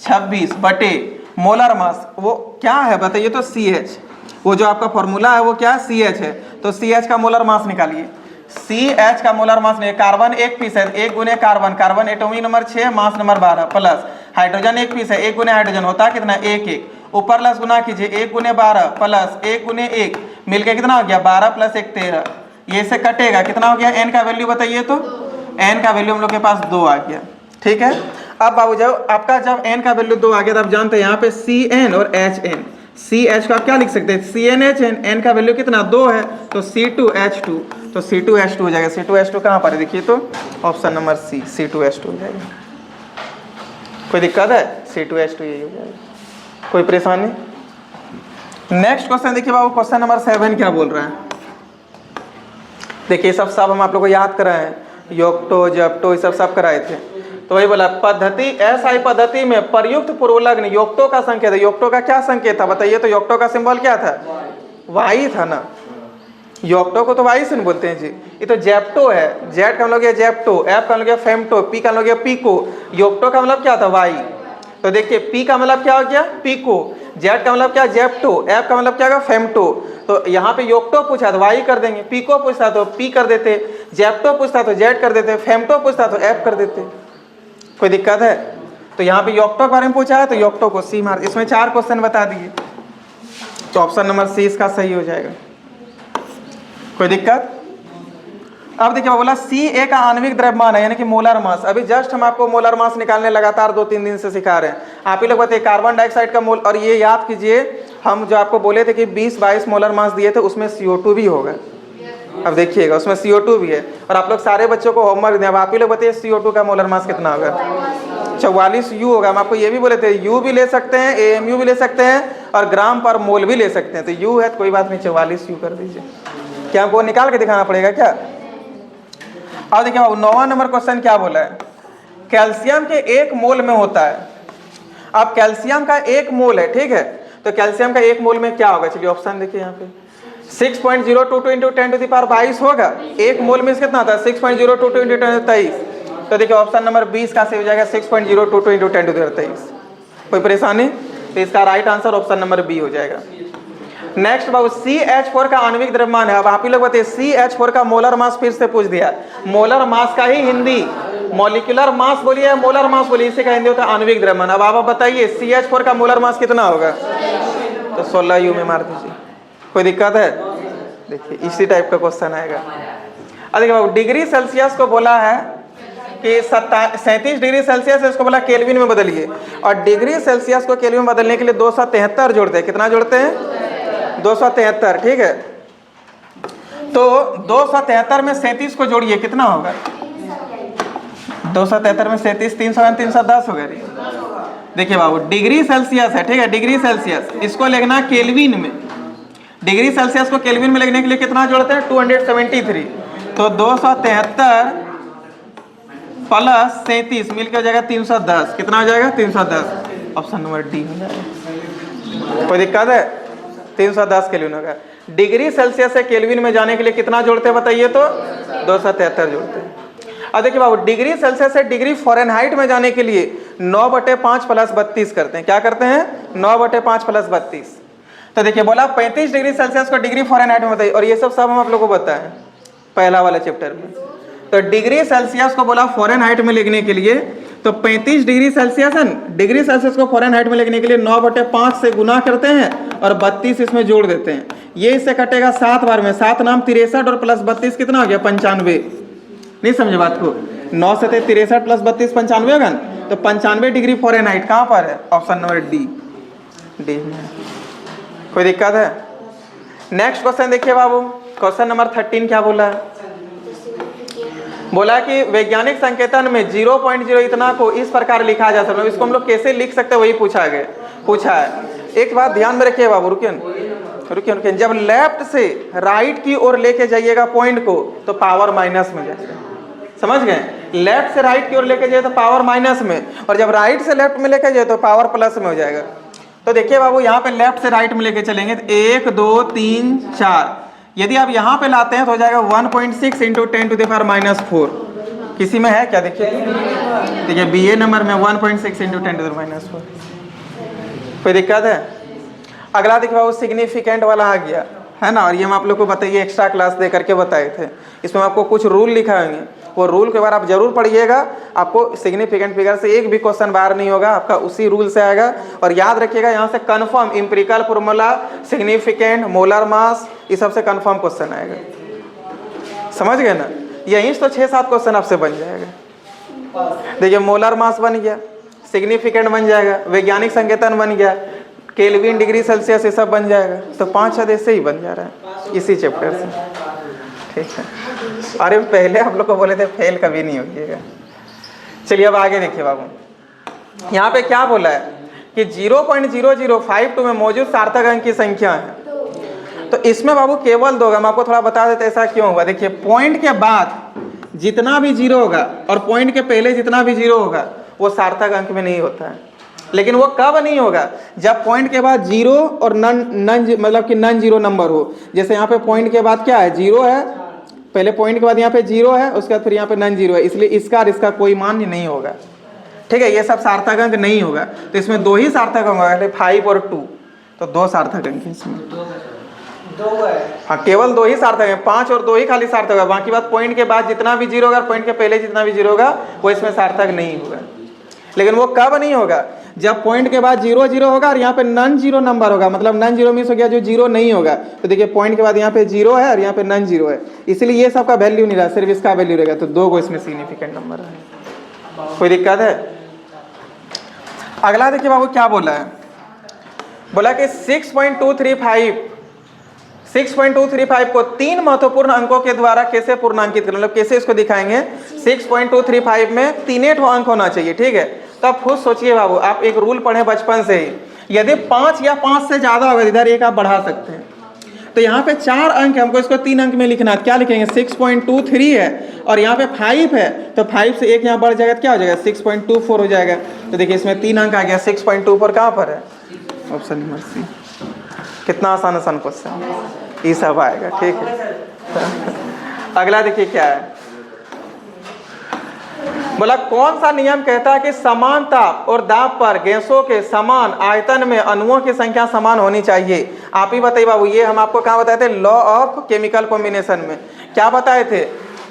26 बटे मोलर मास, वो क्या है बताइए, तो CH। वो जो आपका फॉर्मूला है वो क्या है? CH है। तो CH का मोलर मास निकालिए। CH का मोलर मास नहीं, कार्बन एक पीस है, 1 गुने carbon, carbon atomic number 6 mass number 12, plus hydrogen एक पीस है, 1 गुने हाइड्रोजन होता है कितना? 1 1, ऊपर लस गुना कीजिए, 1 गुने 12 प्लस 1 गुने 1 मिलके कितना हो गया? 12 प्लस 1 13। ये से कटेगा, कितना हो गया? n का वैल्यू बताइए, तो n का वैल्यू हम लोग के पास 2 आ गया, ठीक है। अब बाबू जब n का वैल्यू 2 आ गया, तो आप जानते हैं यहाँ पे CN और HN, CH को आप क्या लिख सकते हैं? CnHN। n का वैल्यू कितना? 2 है, तो C2H2, तो C2H2 हो जाएगा। C2H2 कहाँ पर है देखिए, तो ऑप्शन नंबर C, C2H2 हो जाएगा। कोई दिक्कत है? C2H2 यही हो जाएगा, कोई परेशानी? नेक्स्ट क्वेश्चन देखिए बाबू, क्वेश्चन नंबर 7 क्या बोल रहा है। देखिए सब हम आप लोग को याद कराए हैं, योक्टो जप्टो ये सब कराए थे। तो वही बोला, पद्धति SI पद्धति में प्रयुक्त पूर्वलग्न योक्टो का संकेत है। योक्टो का क्या संकेत था बताइए, तो योक्टो का सिंबल क्या था? वाई था ना। योक्टो को तो वाई से बोलते हैं जी। ये तो जेप्टो है, जेड का मतलब जेप्टो, एफ का मतलब फेम्टो, पी का मतलब पीको। योक्टो का मतलब क्या था? वाई। तो देखिए पी का मतलब क्या हो गया? पीको। जेड का मतलब क्या? जेप्टो। एफ का मतलब क्या होगा? फेम्टो। तो यहाँ पे योक्टो पूछा तो वाई कर देंगे, पीको पूछता तो पी कर देते, जेप्टो पूछता तो जेड कर देते, फेम्टो पूछता तो एफ कर देते। कोई दिक्कत है? तो यहाँ पे योक्टो के बारे में पूछा है तो योक्टो को C मार। इसमें 4 क्वेश्चन बता दिए, तो ऑप्शन नंबर C इसका सही हो जाएगा। कोई दिक्कत? अब देखिए बोला Ca का आणविक द्रव्यमान है, यानी कि मोलर मास। अभी जस्ट हम आपको मोलर मास निकालने लगातार 2-3 दिन से सिखा रहे हैं। आप ही लोग बताइए कार्बन डाइऑक्साइड का मोल, और ये याद कीजिए हम जो आपको बोले थे कि 20-22 मोलर मास दिए थे, उसमें CO2 भी होगा। अब देखिएगा उसमें CO2 भी है, और आप लोग सारे बच्चों को होमवर्क दें। अब आप ही लोग बताइए CO2 का मोलर मास कितना होगा? 44 U होगा। हम आपको ये भी बोले थे U भी ले सकते हैं, AMU भी ले सकते हैं, और ग्राम पर मोल भी ले सकते हैं। तो U है तो कोई बात नहीं, 44 U कर दीजिए। क्या हमको निकाल के दिखाना पड़ेगा क्या? अब देखिए 9वां नंबर क्वेश्चन क्या बोला है, कैल्शियम के 1 मोल में होता है। अब कैल्शियम का 1 मोल है, ठीक है, तो कैल्शियम का 1 मोल में क्या होगा? चलिए ऑप्शन देखिए यहाँ पे 6.022 × 10⁻22 होगा। 1 मोल में कितना था? 6.022 × 10⁻23। तो देखिए ऑप्शन नंबर 20 का सही हो जाएगा 6.022 × 10⁻23। कोई परेशानी? तो इसका right answer option number B हो जाएगा। नेक्स्ट बाबू CH4 का आणविक द्रव्यमान है। अब आप ही लोग बताइए CH4 का मोलर मास फिर से पूछ दिया। मोलर मास का ही हिंदी मॉलिक्यूलर मास बोलिए, मोलर मास बोलिए, इसी का हिंदी होता है आणविक द्रव्यमान। अब आप बताइए CH4 का मोलर मास कितना होगा? तो 16 U में मार दीजिए। कोई दिक्कत है? देखिए इसी टाइप का क्वेश्चन आएगा। अब देखिए बाबू डिग्री सेल्सियस को बोला है कि 37 डिग्री सेल्सियस, इसको बोला केल्विन में बदलिए, और डिग्री सेल्सियस को केल्विन में बदलने के लिए 273 जोड़ते हैं। कितना जोड़ते हैं? 273, ठीक है। तो 273 में 37 को जोड़िए, कितना होगा? 273 में 37 300 310 होगा। देखिए बाबू डिग्री सेल्सियस है, ठीक है, डिग्री सेल्सियस, इसको लिखना केल्विन में। डिग्री सेल्सियस को केल्विन में लिखने के लिए कितना जोड़ते हैं? 273। तो 273 प्लस 37 मिलकर हो जाएगा 310। कितना हो जाएगा? 310। ऑप्शन नंबर डी हो जाएगा। कोई दिक्कत है? 310 केल्विन होगा। डिग्री सेल्सियस से केल्विन में जाने के लिए कितना जोड़ते हैं बताइए तो 273 जोड़ते हैं। अब देखिए बाबू, डिग्री सेल्सियस से डिग्री फ़ारेनहाइट में जाने के लिए 9/5 + 32 करते हैं। क्या करते हैं? 9/5 + 32। तो देखिए बोला 35 डिग्री सेल्सियस को डिग्री फ़ारेनहाइट में बताइए, और ये सब हम आप लोगों को बताएं पहला वाला चैप्टर में। तो डिग्री सेल्सियस को बोला फ़ारेनहाइट में लिखने के लिए, तो 35 डिग्री सेल्सियस है, डिग्री सेल्सियस को फ़ारेनहाइट में लिखने के लिए 9/5 से गुना करते हैं और 32 इसमें जोड़ देते हैं। ये इससे कटेगा 7 बार में, 7 नाम 63 और प्लस 32 कितना हो गया? 95। नहीं समझे बात को? 9 से 63 प्लस 32 95 होगा ना। तो 95 डिग्री फ़ारेनहाइट कहाँ पर है? ऑप्शन नंबर डी में। कोई दिक्कत है? नेक्स्ट क्वेश्चन देखिए बाबू, क्वेश्चन नंबर 13 क्या बोला है? बोला कि वैज्ञानिक संकेतन में 0.0 इतना को इस प्रकार लिखा जा सकता है। इसको हम लोग कैसे लिख सकते हैं वही पूछा है। एक बात ध्यान में रखिए बाबू, रुकिए। जब लेफ्ट से राइट की ओर लेके जाइएगा पॉइंट को तो पावर माइनस में जाएगा। समझ गए? लेफ्ट से राइट की ओर लेके जाए तो पावर माइनस में, और जब राइट से लेफ्ट में लेके जाए तो पावर प्लस में हो जाएगा। तो देखिए बाबू, यहाँ पे लेफ्ट से राइट में लेके चलेंगे तो 1 2 3 4, यदि आप यहाँ पे लाते हैं तो हो जाएगा 1.6 × 10⁻⁴। किसी में है क्या? देखिए BA नंबर में 1.6 × 10⁻⁴। कोई दिक्कत है? अगला देखिए बाबू, सिग्निफिकेंट वाला आ गया है ना, और ये हम आप लोग को बताइए एक्स्ट्रा क्लास दे करके बताए थे। इसमें आपको कुछ रूल लिखा होंगे, वो रूल के बार आप जरूर पढ़िएगा। आपको सिग्निफिकेंट फिगर से एक भी क्वेश्चन बाहर नहीं होगा, आपका उसी रूल से आएगा। और याद रखिएगा यहाँ से confirm empirical formula, significant, molar mass, ये सबसे कंफर्म क्वेश्चन आएगा। समझ गए ना? यहीं से तो 6-7 क्वेश्चन आपसे बन जाएगा। देखिए मोलर मास बन गया, सिग्निफिकेंट बन जाएगा, वैज्ञानिक संकेतन बन गया, केल्विन, डिग्री सेल्सियस, ये सब बन जाएगा। तो 5 से ही बन जा रहा है इसी चैप्टर से। ठीक है? अरे पहले आप लोग को बोले थे फेल कभी नहीं होइएगा। चलिए अब आगे देखिए बाबू, यहाँ पे क्या बोला है कि 0.0052 में मौजूद सार्थक अंक की संख्या है। तो इसमें बाबू केवल 2 होगा। हम आपको थोड़ा बता देते ऐसा क्यों होगा। देखिए पॉइंट के बाद जितना भी 0 होगा और पॉइंट के पहले जितना भी 0 होगा वो सार्थक अंक में नहीं होता है। लेकिन वो कब नहीं होगा? जब पॉइंट के बाद 0 और नन मतलब कि नन 0 नंबर हो। जैसे यहाँ पे पॉइंट के बाद क्या है? 0 है, पहले पॉइंट के बाद यहाँ पे 0 है, उसके बाद फिर यहाँ पे नन 0 है, इसलिए इसका और इसका कोई मान नहीं होगा। ठीक है? ये सब सार्थक अंक नहीं होगा। तो इसमें 2 ही सार्थक अंक होगा, 5 और 2। तो 2 सार्थक अंक है इसमें। हाँ, केवल 2 ही सार्थक है, 5 और 2 ही खाली सार्थक होगा। बाकी बात पॉइंट के बाद जितना भी 0 होगा, पॉइंट के पहले जितना भी 0 होगा वो इसमें सार्थक नहीं होगा। लेकिन वो कब नहीं होगा? जब पॉइंट के बाद 0 0 होगा और यहाँ पे नन 0 नंबर होगा। मतलब नन 0 मिस हो गया, जो 0 नहीं होगा। तो देखिए पॉइंट के बाद यहाँ पे 0 है और यहाँ पे नन 0 है, इसलिए ये सब का वैल्यू नहीं रहा, सिर्फ इसका वैल्यू रहेगा। तो 2 को इसमें सिग्निफिकेंट नंबर है। कोई दिक्कत है? अगला देखिए बाबू क्या बोला है। बोला कि 6.235 को 3 महत्वपूर्ण अंकों के द्वारा कैसे पूर्णांकित करें, मतलब कैसे इसको दिखाएंगे। 6.235 में 3 अंक होना चाहिए। ठीक है? तो आप खुद सोचिए बाबू, आप एक रूल पढ़े बचपन से ही, यदि 5 या 5 से ज्यादा होगा इधर एक आप बढ़ा सकते हैं। तो यहाँ पे 4 अंक है, हमको इसको 3 अंक में लिखना है। क्या लिखेंगे? 6.23 है और यहाँ पे 5 है, तो 5 से एक यहाँ बढ़ जाएगा तो क्या हो जाएगा? 6.24 हो जाएगा। तो देखिए इसमें 3 अंक आ गया। 6.24 कहाँ पर है? Option number C. कितना आसान क्वेश्चन, ये सब आएगा। ठीक है? अगला देखिए क्या है। बोला कौन सा नियम कहता है कि समान ताप और दाब पर गैसों के समान आयतन में अणुओं की संख्या समान होनी चाहिए। आप ही बताइए बाबू, ये हम आपको कहाँ बताए थे? लॉ ऑफ केमिकल कॉम्बिनेशन में। क्या बताए थे?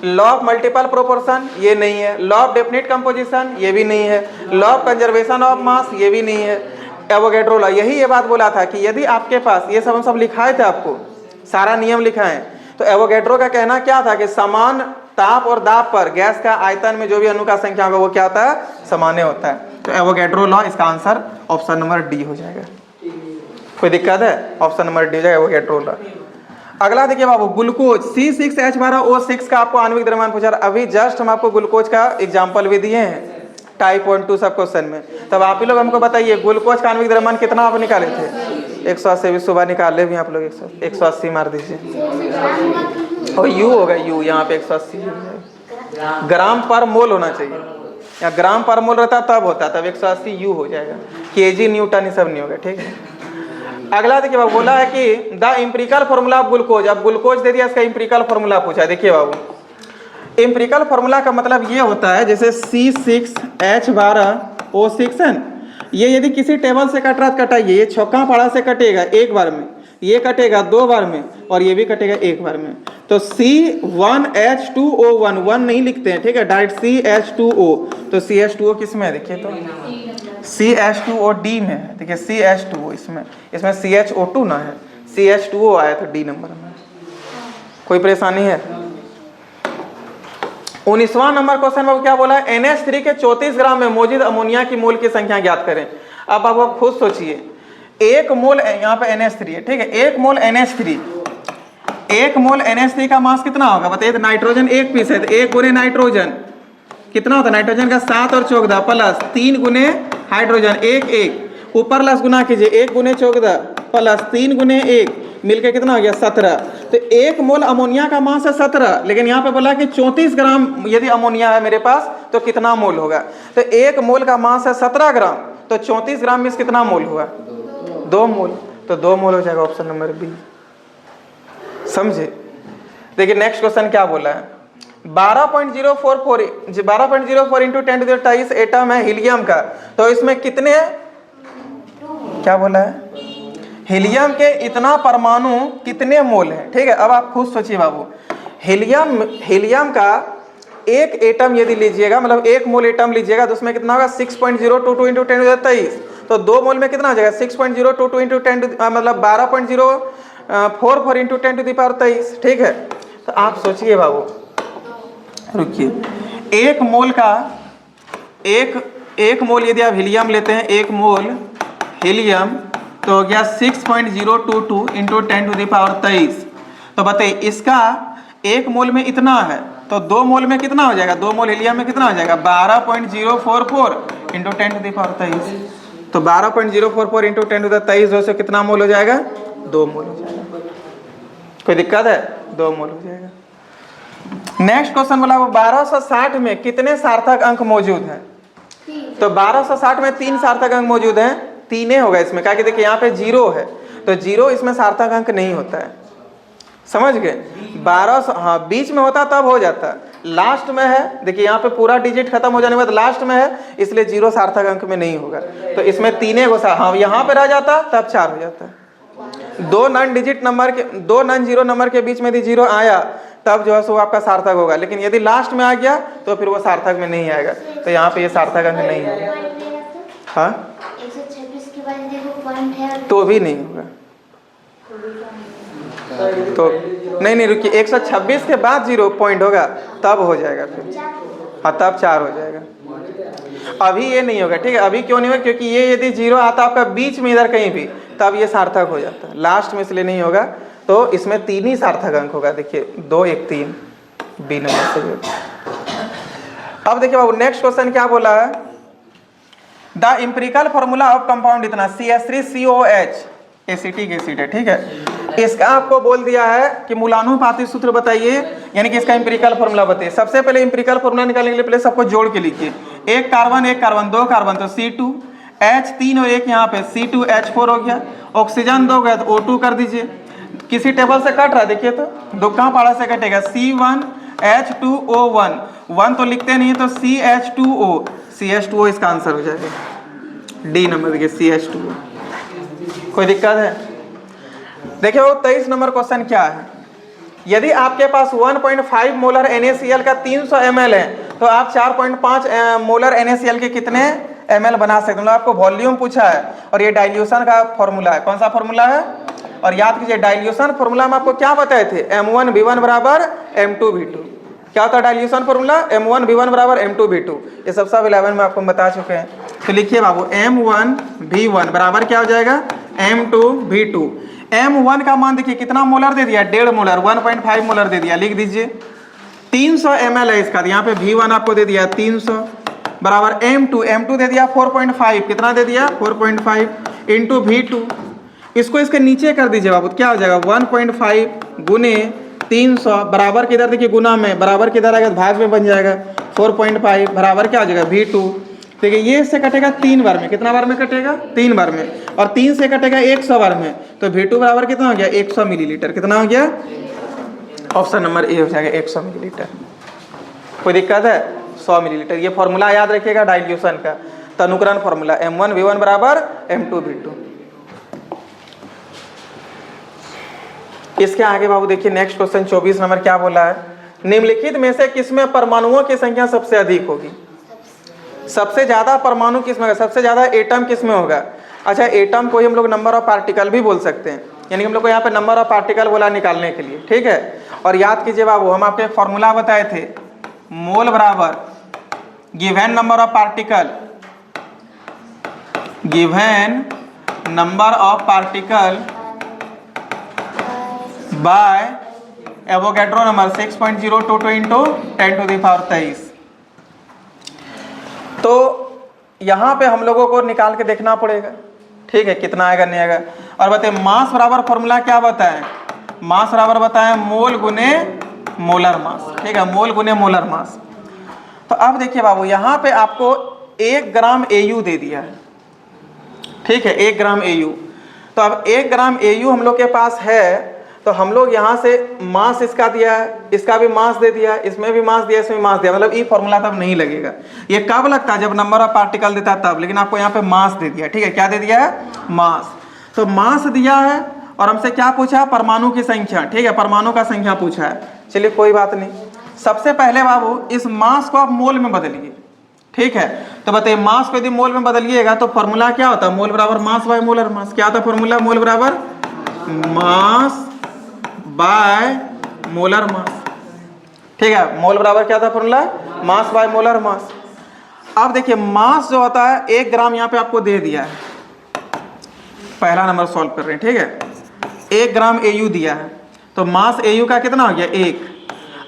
लॉ ऑफ मल्टीपल प्रोपोर्शन, ये नहीं है। लॉ ऑफ डेफिनिट कंपोजिशन, ये भी नहीं है। Law of conservation of mass, ये भी नहीं है। एवोगैड्रो लॉ, यही ये बात बोला था कि यदि आपके पास ये सब हम सब लिखाए थे, आपको सारा नियम लिखा है। तो एवोगैड्रो का कहना क्या था कि समान ताप और दाब पर गैस का आयतन में जो भी अणु का संख्या होगा वो क्या होता है? सामान्य होता है। तो एवोगैड्रो लॉ, इसका आंसर ऑप्शन नंबर डी हो जाएगा। कोई दिक्कत है? ऑप्शन नंबर डी हो जाएगा एवोगैड्रो लॉ। अगला देखिए बाबू, ग्लूकोज C6H12O6 का आपको आणविक द्रव्यमान पूछा। अभी जस्ट हम आपको ग्लूकोज का एग्जाम्पल भी दिए हैं टाइप 1 2 सब क्वेश्चन में। तब आप ही लोग हमको बताइए ग्लूकोज का आणविक द्रव्यमान कितना आप निकाले थे? 180 भी सुबह निकाले भी आप लोग। 180 मार दीजिए और यू होगा, यू यहाँ पे 180 ग्राम पर मोल होना चाहिए, या ग्राम पर मोल रहता तब होता, तब 180 यू हो जाएगा। केजी न्यूटन ये सब नहीं होगा। ठीक है? अगला देखिए बाबू, बोला है कि the empirical formula of glucose. अब ग्लूकोज दे दिया, इसका इम्पेरिकल फॉर्मूला पूछा है। देखिए बाबू, इम्पेरिकल फॉर्मूला का मतलब ये होता है, जैसे C6H12O6 है न, ये यदि किसी टेबल से कट रहा कटाइए, ये छक्का पाड़ा से कटेगा एक बार में, ये कटेगा 2 बार में, और ये भी कटेगा 1 बार में। तो C1H2O1 1 नहीं लिखते हैं, ठीक है, डायरेक्ट CH2O। तो CH2O किस में है? देखिए तो CH2O D में है। देखिए CH2O इसमें CHO2 ना है, CH2O आया था D नंबर में। कोई परेशानी है? 19वां नंबर क्वेश्चन में क्या बोला है? NH3 के 34 ग्राम में मौजूद अमोनिया की मोल की संख्या ज्ञात करें। अब आप खुद सोचिए, 1 मोल यहाँ पे NH3 है, ठीक है, 1 मोल NH3 का मास कितना होगा बताइए? तो नाइट्रोजन 1 पीस है, तो 1 गुने नाइट्रोजन कितना होता है? नाइट्रोजन का 7 और 14 प्लस 3 गुने हाइड्रोजन 1 ऊपर लस गुना कीजिए, 1 गुने 14 प्लस 3 गुने 1 मिलके कितना हो गया? 17। तो 1 मोल अमोनिया का मास है 17, लेकिन यहाँ पे बोला कि 34 ग्राम यदि अमोनिया है मेरे पास तो कितना मोल होगा? तो 1 मोल का मास है 17 ग्राम, तो 34 ग्राम में कितना मोल हुआ? 2 मोल। तो 2 मोल हो जाएगा ऑप्शन नंबर बी। समझे? देखिए नेक्स्ट क्वेश्चन क्या बोला है? 12.044 इंटू 10⁻23 एटम है हीलियम का, तो इसमें कितने, क्या बोला है? हीलियम के इतना परमाणु कितने मोल है? ठीक है, अब आप खुद सोचिए बाबू, हीलियम का एक एटम यदि लीजिएगा, मतलब 1 मोल एटम लीजिएगा, तो उसमें कितना होगा? 6.022 इंटू 10⁻23। तो 2 मोल में कितना हो जाएगा? 6.022 इंटू 10 मतलब 12.044 इंटू 10⁻23। ठीक है, तो आप सोचिए बाबू, रुकिए, 1 मोल का एक मोल यदि आप हीलियम लेते हैं, 1 मोल हीलियम तो हो गया 6.022 इंटू 10⁻23। तो बताइए इसका 1 मोल में इतना है, तो 2 मोल में कितना हो जाएगा? 2 मोल हीलियम में कितना हो जाएगा? 12.044 इंटू 10⁻23। तो 12.044 इंटू 10⁻23 जो से कितना मोल हो जाएगा? 2 मोल हो जाएगा। कोई दिक्कत है? 2 मोल हो जाएगा। नेक्स्ट क्वेश्चन बोला 1260 में कितने सार्थक अंक मौजूद हैं? तो 1260 में 3 सार्थक अंक मौजूद हैं, 3 होगा इसमें, क्या कि देखिए यहाँ पे 0 है, तो 0 इसमें सार्थक अंक नहीं होता है। समझ गए? 1200 हाँ बीच में होता तब हो जाता, लास्ट में है, देखिए यहाँ पे पूरा डिजिट खत्म हो जाने के बाद लास्ट में है, इसलिए 0 सार्थक अंक में नहीं होगा। तो इसमें 3 को हाँ यहाँ पे रह जाता तब 4 हो जाता। 2 नॉन डिजिट नंबर के 2 नॉन जीरो नंबर के बीच में यदि 0 आया तब जो है सो आपका सार्थक होगा, लेकिन यदि लास्ट में आ गया तो फिर वो सार्थक में नहीं आएगा। तो यहाँ पे ये सार्थक अंक नहीं है। हाँ तो भी नहीं होगा, तो नहीं रुकिए, 126 के बाद 0 पॉइंट होगा तब हो जाएगा फिर, हाँ तब 4 हो जाएगा। अभी ये नहीं होगा, ठीक है। अभी क्यों नहीं होगा? क्योंकि ये यदि 0 आता आपका बीच में इधर कहीं भी, तब ये सार्थक हो जाता है, लास्ट में इसलिए नहीं होगा। तो इसमें 3 ही सार्थक अंक होगा, देखिए 2 1 3 बी नंबर से। अब देखिए बाबू नेक्स्ट क्वेश्चन क्या बोला है? The empirical formula of compound इतना CH3COH एसिटिक एसिड है, ठीक है। इसका आपको बोल दिया है कि मूलानुपाती सूत्र बताइए, यानी कि इसका इम्पेरिकल फॉर्मूला बताइए। सबसे पहले इम्पेरिकल फॉर्मूला निकालने के लिए पहले सबको जोड़ के लिखिए, 1 कार्बन 2 कार्बन तो C2H 3 और 1 यहाँ पे C2H4 हो गया। ऑक्सीजन 2 गया तो O2 कर दीजिए। किसी टेबल से कट रहा है, देखिए तो दुक्का पाड़ा से कटेगा, C1H2O1 1 तो लिखते नहीं तो CH2O इसका आंसर हो जाएगा, डी नंबर देखिए CH2O। कोई दिक्कत है? देखिए वो 23 नंबर क्वेश्चन क्या है? यदि आपके पास 1.5 मोलर NaCl का 300 ml है, तो आप 4.5 मोलर NaCl के कितने ml बना सकते हैं? मतलब आपको वॉल्यूम पूछा है और ये डाइल्यूशन का फॉर्मूला है। कौन सा फॉर्मूला है? और याद कीजिए डाइल्यूशन फॉर्मूला में आपको क्या बताए थे? M1V1 बराबर M2V2। क्या होता है डाइल्यूशन फॉर्मूला? M1V1 बराबर M2V2। ये सब 11 में आपको बता चुके हैं। तो लिखिए बाबू M1V1 बराबर क्या हो जाएगा? M2V2। M1 का मान देखिए कितना मोलर दे दिया? 1.5 मोलर, 1.5 मोलर दे दिया, लिख दीजिए। 300 ml है इसका, यहाँ पे V1 आपको दे दिया 300 बराबर M2 दे दिया 4.5, कितना दे दिया? 4.5 इंटू V2। इसको इसके नीचे कर दीजिए बाबू, क्या हो जाएगा? 1.5 गुने 300 बराबर किधर देखिए गुना में, बराबर किधर आएगा? भाग में बन जाएगा। 4.5 बराबर क्या हो जाएगा? V2 देखिए ये इससे कटेगा 3 बार में, कितना बार में कटेगा 3 बार में, और 3 से कटेगा 100 बार में, तो V2 बराबर कितना हो गया 100 मिलीलीटर। कितना हो गया? ऑप्शन नंबर ए हो जाएगा 100 मिलीलीटर। कोई दिक्कत है? 100 मिलीलीटर। ये फॉर्मूला याद रखिएगा डाइल्यूशन का, तनुकरण फॉर्मूला M1V1 बराबर M2V2। इसके आगे बाबू देखिए नेक्स्ट क्वेश्चन 24 नंबर क्या बोला है, निम्नलिखित में से किसमें परमाणुओं की संख्या सबसे अधिक होगी? सबसे ज्यादा परमाणु किसमें होगा? सबसे ज्यादा एटम किसमें होगा? अच्छा, एटम को ही हम लोग नंबर ऑफ पार्टिकल भी बोल सकते हैं, यानी हम लोग को यहाँ पे नंबर ऑफ पार्टिकल बोला निकालने के लिए, ठीक है। और याद कीजिए बाबू, हम आपको एक फॉर्मूला बताए थे, मोल बराबर given number of particle, given number of particle by Avogadro number 6.022 into 10⁻23। तो यहाँ पे हम लोगों को निकाल के देखना पड़ेगा, ठीक है, कितना आएगा नहीं आएगा। और बताइए मास बराबर फॉर्मूला क्या बताएं? मास बराबर बताएं मोल गुने मोलर मास, ठीक है, मोल गुने मोलर मास। तो अब देखिए बाबू, यहाँ पे आपको 1 ग्राम AU दे दिया है, ठीक है, 1 ग्राम AU। तो अब 1 ग्राम AU हम लोग के पास है, तो हम लोग यहाँ से मास इसका दिया है, इसका भी मास दे दिया, इसमें भी मास दिया, इसमें भी मास दिया, मतलब ये फॉर्मूला तब नहीं लगेगा। ये कब लगता है? जब नंबर ऑफ पार्टिकल देता है तब, लेकिन आपको यहाँ पे मास दे दिया, ठीक है, क्या दे दिया है? मास। तो मास दिया है और हमसे क्या पूछा? परमाणु की संख्या, ठीक है, परमाणु का संख्या पूछा है। चलिए कोई बात नहीं, सबसे पहले बाबू इस मास को आप मोल में बदलिए, ठीक है। तो बताइए मास को यदि मोल में बदलिएगा तो फॉर्मूला क्या होता है? मोल बराबर मास बाय मोलर मास। क्या होता है फॉर्मूला? मोल बराबर मास बाय मोलर मास, ठीक है। मोल बराबर क्या था formula? Mass by molar mass. अब देखिए मास जो होता है 1 ग्राम यहाँ पे आपको दे दिया है, पहला नंबर सॉल्व कर रहे हैं, ठीक है। 1 ग्राम AU दिया है, तो मास AU का कितना हो गया? 1।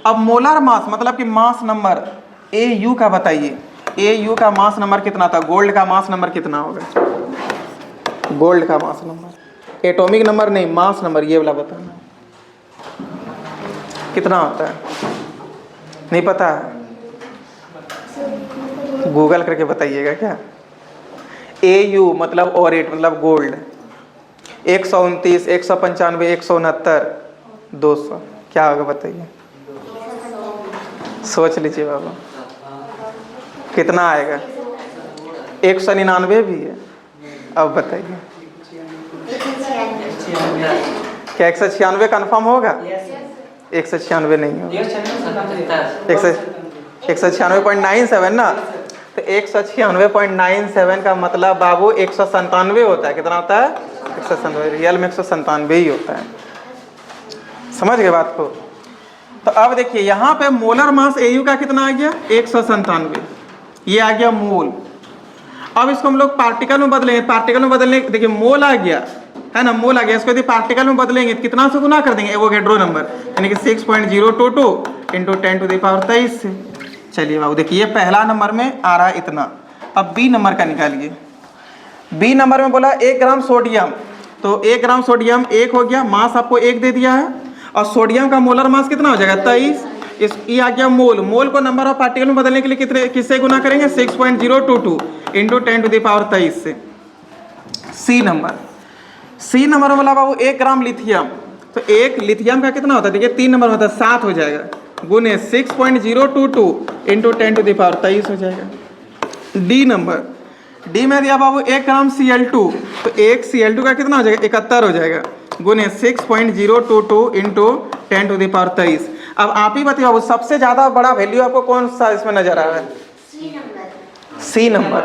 अब मोलर मास मतलब कि मास नंबर AU का बताइए, AU का मास नंबर कितना था? गोल्ड का मास नंबर कितना होगा? गोल्ड का मास नंबर, एटॉमिक नंबर नहीं, मास नंबर ये वाला बताना कितना होता है? नहीं पता है? गूगल करके बताइएगा क्या। AU मतलब ऑरेट मतलब गोल्ड, 129, 195, 169, 200, क्या होगा बताइए? सोच लीजिए बाबा, कितना आएगा? 199 भी है। अब बताइए क्या 196 कन्फर्म होगा? 196 नहीं होगा, 196.97 ना। तो 196.97 का मतलब बाबू 197 होता है। कितना होता है? 197। रियल में 197 ही होता है। समझ गए बात को? तो अब देखिए यहाँ पे मोलर मास AU का कितना आ गया? 197, ये आ गया मोल। अब इसको हम लोग पार्टिकल में बदलेंगे, पार्टिकल में बदलने देखिए मोल आ गया है ना, मोल आ गया। इसको यदि पार्टिकल में बदलेंगे तो कितना से गुना कर देंगे? एवोगैड्रो नंबर, यानी कि 6.022 इंटू 10⁻23 से। चलिए बाबू देखिए ये पहला नंबर में आ रहा है इतना। अब B नंबर का निकालिए। B नंबर में बोला 1 ग्राम सोडियम, तो 1 ग्राम सोडियम 1 हो गया, मास आपको 1 दे दिया है, और सोडियम का मोलर मास कितना हो जाएगा? 23। इस ये आ गया मोल। मोल को नंबर ऑफ पार्टिकल में बदलने के लिए कितने किससे गुना करेंगे? 6.022 इंटू 10⁻23 से। C नंबर में बोला बाबू 1 ग्राम लिथियम, तो 1 लिथियम का कितना होता है? देखिए 3 नंबर होता है 7 हो जाएगा, गुने 6.022 इंटू 10⁻23 हो जाएगा। D में दिया बाबू 1 ग्राम Cl2, तो 1 Cl2 का कितना हो जाएगा? 71 हो जाएगा, गुने 6.022 इंटू 10⁻23। अब आप ही बताइए बाबू सबसे ज्यादा बड़ा वैल्यू आपको कौन सा इसमें नजर आ रहा है? C number.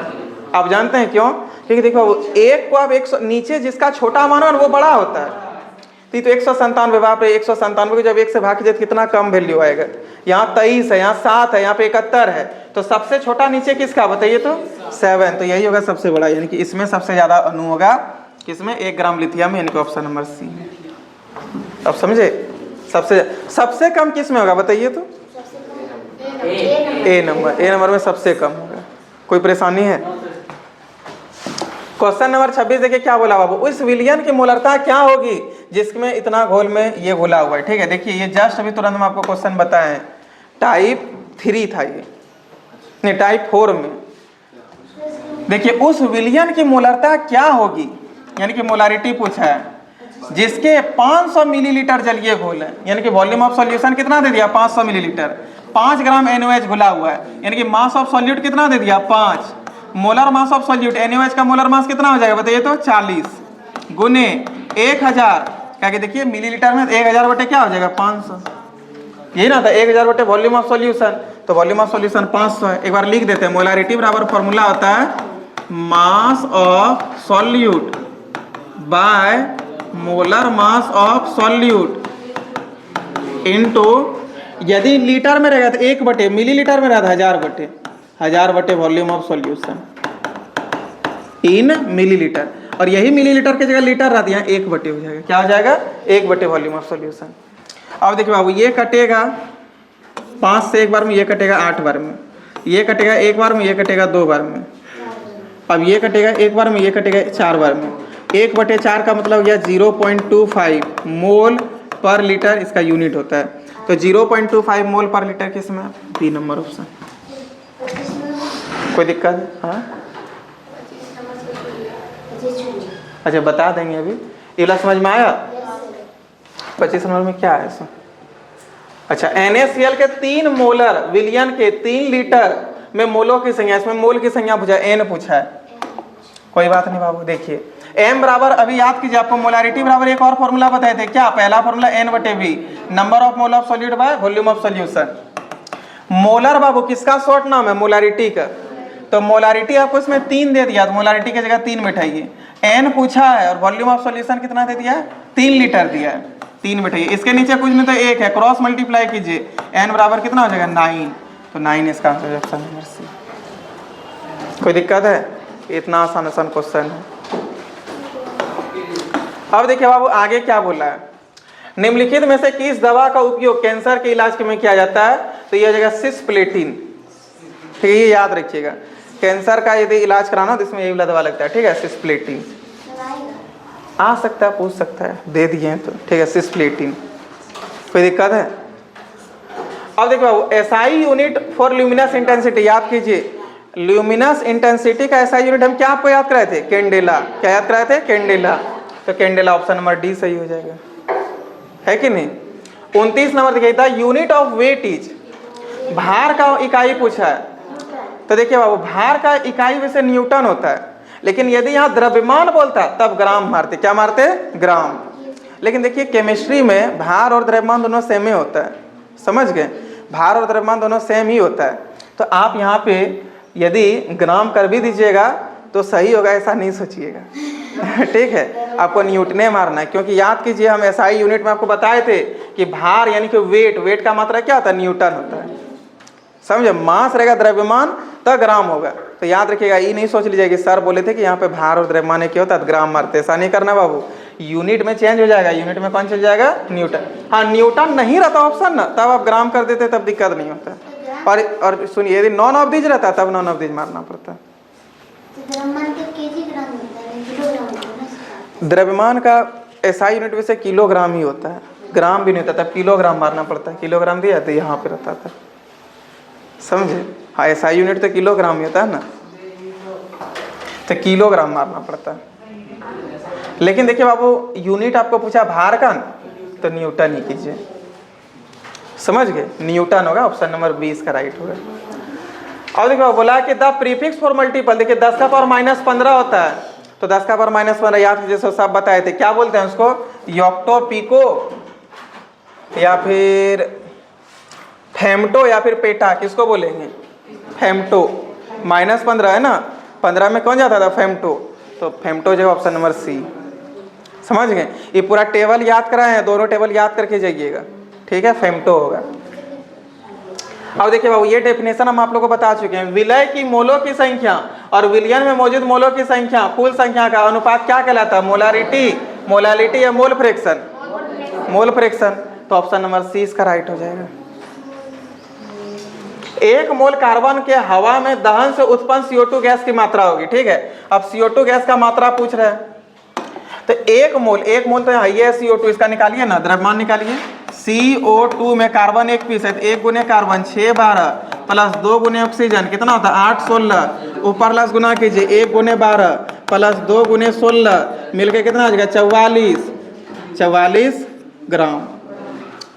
आप जानते हैं क्यों? क्योंकि देखो बाबू 1 को आप 100 नीचे जिसका छोटा मान हो वो बड़ा होता है। तो 197, बाप रे 197 को जब 1 से भाग कीजिए कितना कम वैल्यू आएगा। यहाँ 23 है, यहाँ 7 है, यहाँ पे 71 है, तो सबसे छोटा नीचे किसका बताइए? तो 7, तो यही होगा सबसे बड़ा, यानी कि इसमें सबसे ज्यादा अणु होगा किसमें? 1 ग्राम लिथियम, यानी कि ऑप्शन नंबर C। अब समझे? सबसे कम किस में होगा बताइए? तो A नंबर में सबसे कम होगा। कोई परेशानी है? क्वेश्चन नंबर 26 देखिए क्या बोला बाबू, उस विलयन की मोलरता क्या होगी जिसमें इतना घोल में ये घुला हुआ है। ठीक है, देखिए ये जस्ट अभी तुरंत हम आपको क्वेश्चन बताएं, टाइप 3 था ये, नहीं टाइप 4 में, देखिए उस विलयन की मोलरता क्या होगी, यानी कि मोलारिटी पूछा है, जिसके 500 मिलीलीटर जलीय घोल है, यानी कि वॉल्यूम ऑफ सॉल्यूशन कितना दे दिया 500 मिलीलीटर, 5 ग्राम NaOH घुला हुआ है, यानी कि मास ऑफ सॉल्यूट कितना दे दिया 5, molar mass of solute NaOH का मोलर मास कितना हो जाएगा बताइए तो 40 गुने 1000, क्या कि देखिए मिलीलीटर में 1000 बटे क्या हो जाएगा 500, यही ना था 1000 बटे वॉल्यूम ऑफ सॉल्यूशन, तो वॉल्यूम ऑफ सॉल्यूशन 500 है। एक बार लिख देते हैं, मोलारिटी बराबर फॉर्मूला होता है mass of solute by molar mass of solute into, यदि लीटर में रहेगा तो 1 बटे, मिलीलीटर में रहता 1000 बटे volume of solution in millilitre, और यही मिलीलीटर की जगह लीटर रहती है 1 बटे हो जाएगा, क्या हो जाएगा 1 बटे वॉल्यूम ऑफ सॉल्यूशन। अब देखिए बाबू ये कटेगा 5 से एक बार में, ये कटेगा 8 बार में, ये कटेगा 1 बार में, ये कटेगा 2 बार में, अब ये कटेगा 1 बार में, ये कटेगा 4 बार में, 1 बटे 4 का मतलब हो गया 0.25 मोल पर लीटर, इसका यूनिट होता है, तो 0.25 मोल पर लीटर किसमें, बी नंबर ऑप्शन। कोई दिक्कत है? हाँ अच्छा बता देंगे अभी, ये वाला समझ में आया? 25 नंबर में क्या है इसमें? अच्छा NaCl के 3 मोलर विलयन के 3 लीटर में मोलों की संख्या, इसमें मोल की संख्या पूछा है, n पूछा है, कोई बात नहीं बाबू। देखिए m बराबर, अभी याद कीजिए आपको मोलारिटी बराबर एक और फॉर्मूला बताए थे, क्या पहला फॉर्मूला n बटे v, number of mole of solute by volume of solution. Molar बाबू किसका शॉर्ट नाम है, मोलारिटी का, तो मोलारिटी आपको इसमें 3 दे दिया, तो मोलारिटी की जगह 3 बैठाइए, n पूछा है और वॉल्यूम ऑफ सॉल्यूशन कितना दे दिया है 3 लीटर दिया है, 3 बैठाइए, इसके नीचे कुछ नहीं तो 1 है, क्रॉस मल्टीप्लाई कीजिए, n बराबर कितना हो जाएगा 9, तो 9 इसका आंसर है ऑप्शन नंबर सी। कोई दिक्कत है? इतना आसान क्वेश्चन है। अब देखिए बाबू आगे क्या बोला है, निम्नलिखित में से किस दवा का उपयोग कैंसर के इलाज में किया जाता है, तो ये हो जाएगा सिस्प्लेटिन, ठीक है, ये याद रखिएगा, कैंसर का यदि इलाज कराना तो इसमें ये वाला दवा लगता है, ठीक है, सिस्प्लेटिन आ सकता है, पूछ सकता है, दे दिए हैं तो ठीक है, सिस्प्लेटिन। कोई दिक्कत है? अब देखो बाबू SI unit for luminous intensity, याद कीजिए ल्यूमिनस इंटेंसिटी का एसआई यूनिट हम क्या आपको याद कराए थे, कैंडेला, क्या याद कराए थे, कैंडेला, तो कैंडेला ऑप्शन नंबर डी सही हो जाएगा, है कि नहीं। 29 नंबर देखिए the unit of weight is, भार का इकाई पूछा है, तो देखिए बाबू भार का इकाई वैसे न्यूटन होता है, लेकिन यदि यहाँ द्रव्यमान बोलता तब ग्राम मारते, क्या मारते, ग्राम। लेकिन देखिए केमिस्ट्री में भार और द्रव्यमान दोनों सेम ही होता है, समझ गए, भार और द्रव्यमान दोनों सेम ही होता है, तो आप यहाँ पे यदि ग्राम कर भी दीजिएगा तो सही होगा, ऐसा नहीं सोचिएगा ठीक है, आपको न्यूटने मारना है, क्योंकि याद कीजिए हम एसआई यूनिट में आपको बताए थे कि भार यानी कि वेट, वेट का मात्रा क्या होता है, न्यूटन होता है, समझे, मास रहेगा द्रव्यमान तो ग्राम होगा, तो याद रखिएगा, ये नहीं सोच लीजिएगा कि सर बोले थे कि यहाँ पे भार और द्रव्यमान क्या होता है ग्राम मारते, ऐसा नहीं करना बाबू, यूनिट में चेंज हो जाएगा, यूनिट में कौन चल जाएगा, न्यूटन। हाँ न्यूटन नहीं रहता ऑप्शन ना, तब आप ग्राम कर देते तब दिक्कत नहीं होता, और सुनिए यदि नॉन ऑफ दीज रहता तब नॉन ऑफ दीज मारना पड़ता। द्रव्यमान का एसआई यूनिट वैसे किलोग्राम ही होता है, ग्राम भी नहीं होता, तब किलोग्राम मारना पड़ता है, किलोग्राम दिया तो यहाँ पे रहता था, समझे। हाँ एसआई यूनिट तो किलोग्राम ही होता है ना, तो किलोग्राम मारना पड़ता है। लेकिन देखिए बाबू यूनिट आपको पूछा भार का, तो न्यूटन ही कीजिए, समझ गए, न्यूटन होगा, ऑप्शन नंबर 20 का राइट होगा। अब देखो बोला कि द प्रीफिक्स फॉर मल्टीपल, देखिए 10 का पावर -15 होता है, तो 10 का पावर -15 याद कीजिए, सब बताए थे, क्या बोलते हैं उसको, योक्टो पिको या फिर फेमटो या फिर पेटा, किसको बोलेंगे, फेमटो, -15 है ना, 15 में कौन जाता था, फेमटो, तो फेमटो जो ऑप्शन नंबर सी, समझ गए। ये पूरा टेबल याद कराए हैं, दोनों टेबल याद करके जाइएगा, ठीक है, फेमटो होगा। अब देखिए बाबू ये डेफिनेशन हम आप लोगों को बता चुके हैं, विलय की मोलों की संख्या और विलयन में मौजूद मोलों की संख्या, कुल संख्या का अनुपात क्या कहलाता है, मोलारिटी, मोलालिटी या मोल फ्रैक्शन, मोल फ्रैक्शन, तो ऑप्शन नंबर सी इसका राइट हो जाएगा। 1 मोल कार्बन के हवा में दहन से उत्पन्न CO2 गैस की मात्रा होगी, ठीक है। अब CO2 गैस का मात्रा पूछ रहे हैं, तो 1 मोल तो यहाँ ये CO2, इसका निकालिए ना, द्रव्यमान निकालिए, CO2 में कार्बन 1 पीस है, तो 1 गुने कार्बन 6 12 प्लस 2 गुने ऑक्सीजन कितना होता है 8 16, ऊपर लास्ट गुना कीजिए, 1 गुने 12 प्लस 2 गुने 16 मिलके कितना आ जाएगा 44 ग्राम।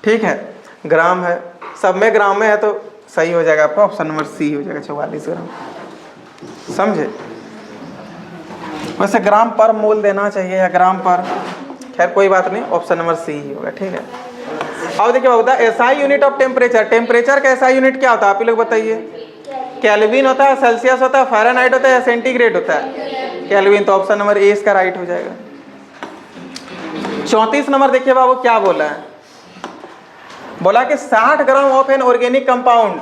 ठीक है, ग्राम है, सब में ग्राम में है तो सही हो जाएगा आपका ऑप्शन नंबर सी हो जाएगा 44 ग्राम। समझे? वैसे ग्राम पर मोल देना चाहिए या ग्राम पर, खैर कोई बात नहीं, ऑप्शन नंबर सी ही होगा। ठीक है, अब देखिए होता है SI unit of temperature. Temperature का एसआई यूनिट क्या होता है आप ही लोग बताइए? केल्विन होता है, सेल्सियस होता है, फ़ारेनहाइट होता है या सेंटीग्रेड होता है? केल्विन, तो ऑप्शन नंबर ए इसका राइट हो जाएगा। 34 नंबर देखिए बाबू क्या बोला है, बोला कि 60 gram of an organic compound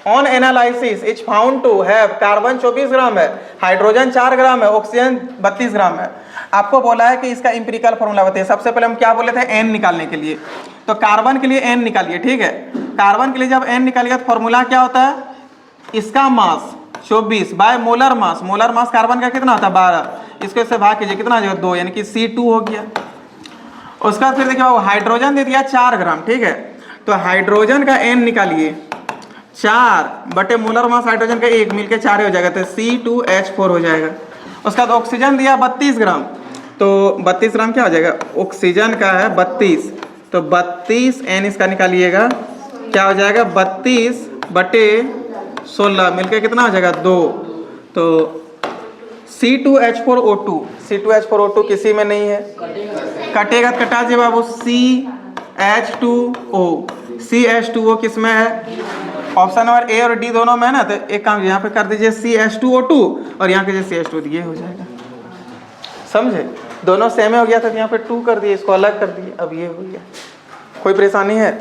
on analysis is found to have carbon 24 gram है, हाइड्रोजन 4 ग्राम है, ऑक्सीजन 32 ग्राम है। आपको बोला है कि इसका इंपेरिकल फॉर्मूला बताइए। सबसे पहले हम क्या बोले थे, एन निकालने के लिए, तो कार्बन के लिए एन निकालिए। ठीक है, कार्बन के लिए जब एन निकालिएगा तो फॉर्मूला क्या होता है, इसका मास 24 by molar mass. Molar mass carbon का कितना होता है 12, इसको इससे भाग कीजिए कितना आ जाएगा 2, यानी कि C2 हो गया। उसका फिर देखिए वो हाइड्रोजन दे दिया 4 ग्राम। ठीक है, तो हाइड्रोजन का एन निकालिए, 4 बटे मोलर मास हाइड्रोजन का 1 मिलके 4 हो जाएगा, तो C2H4 हो जाएगा। उसका बाद ऑक्सीजन दिया 32 ग्राम, तो 32 ग्राम क्या हो जाएगा, ऑक्सीजन का है 32, तो 32 एन इसका निकालिएगा, क्या हो जाएगा 32 बटे 16 मिलके कितना हो जाएगा 2, तो C2H4O2। C2H4O2 किसी में नहीं है, कटेगा तो कटा जी बाबू, CH2O। CH2O किस में है, ऑप्शन नंबर ए और डी दोनों में है ना, तो एक काम यहाँ पे कर दीजिए CH2O2 और यहाँ कीजिए CH2, ये हो जाएगा। समझे, दोनों सेम हो गया था, तो यहाँ पे 2 कर दिए, इसको अलग कर दिए, अब ये हो गया। कोई परेशानी है?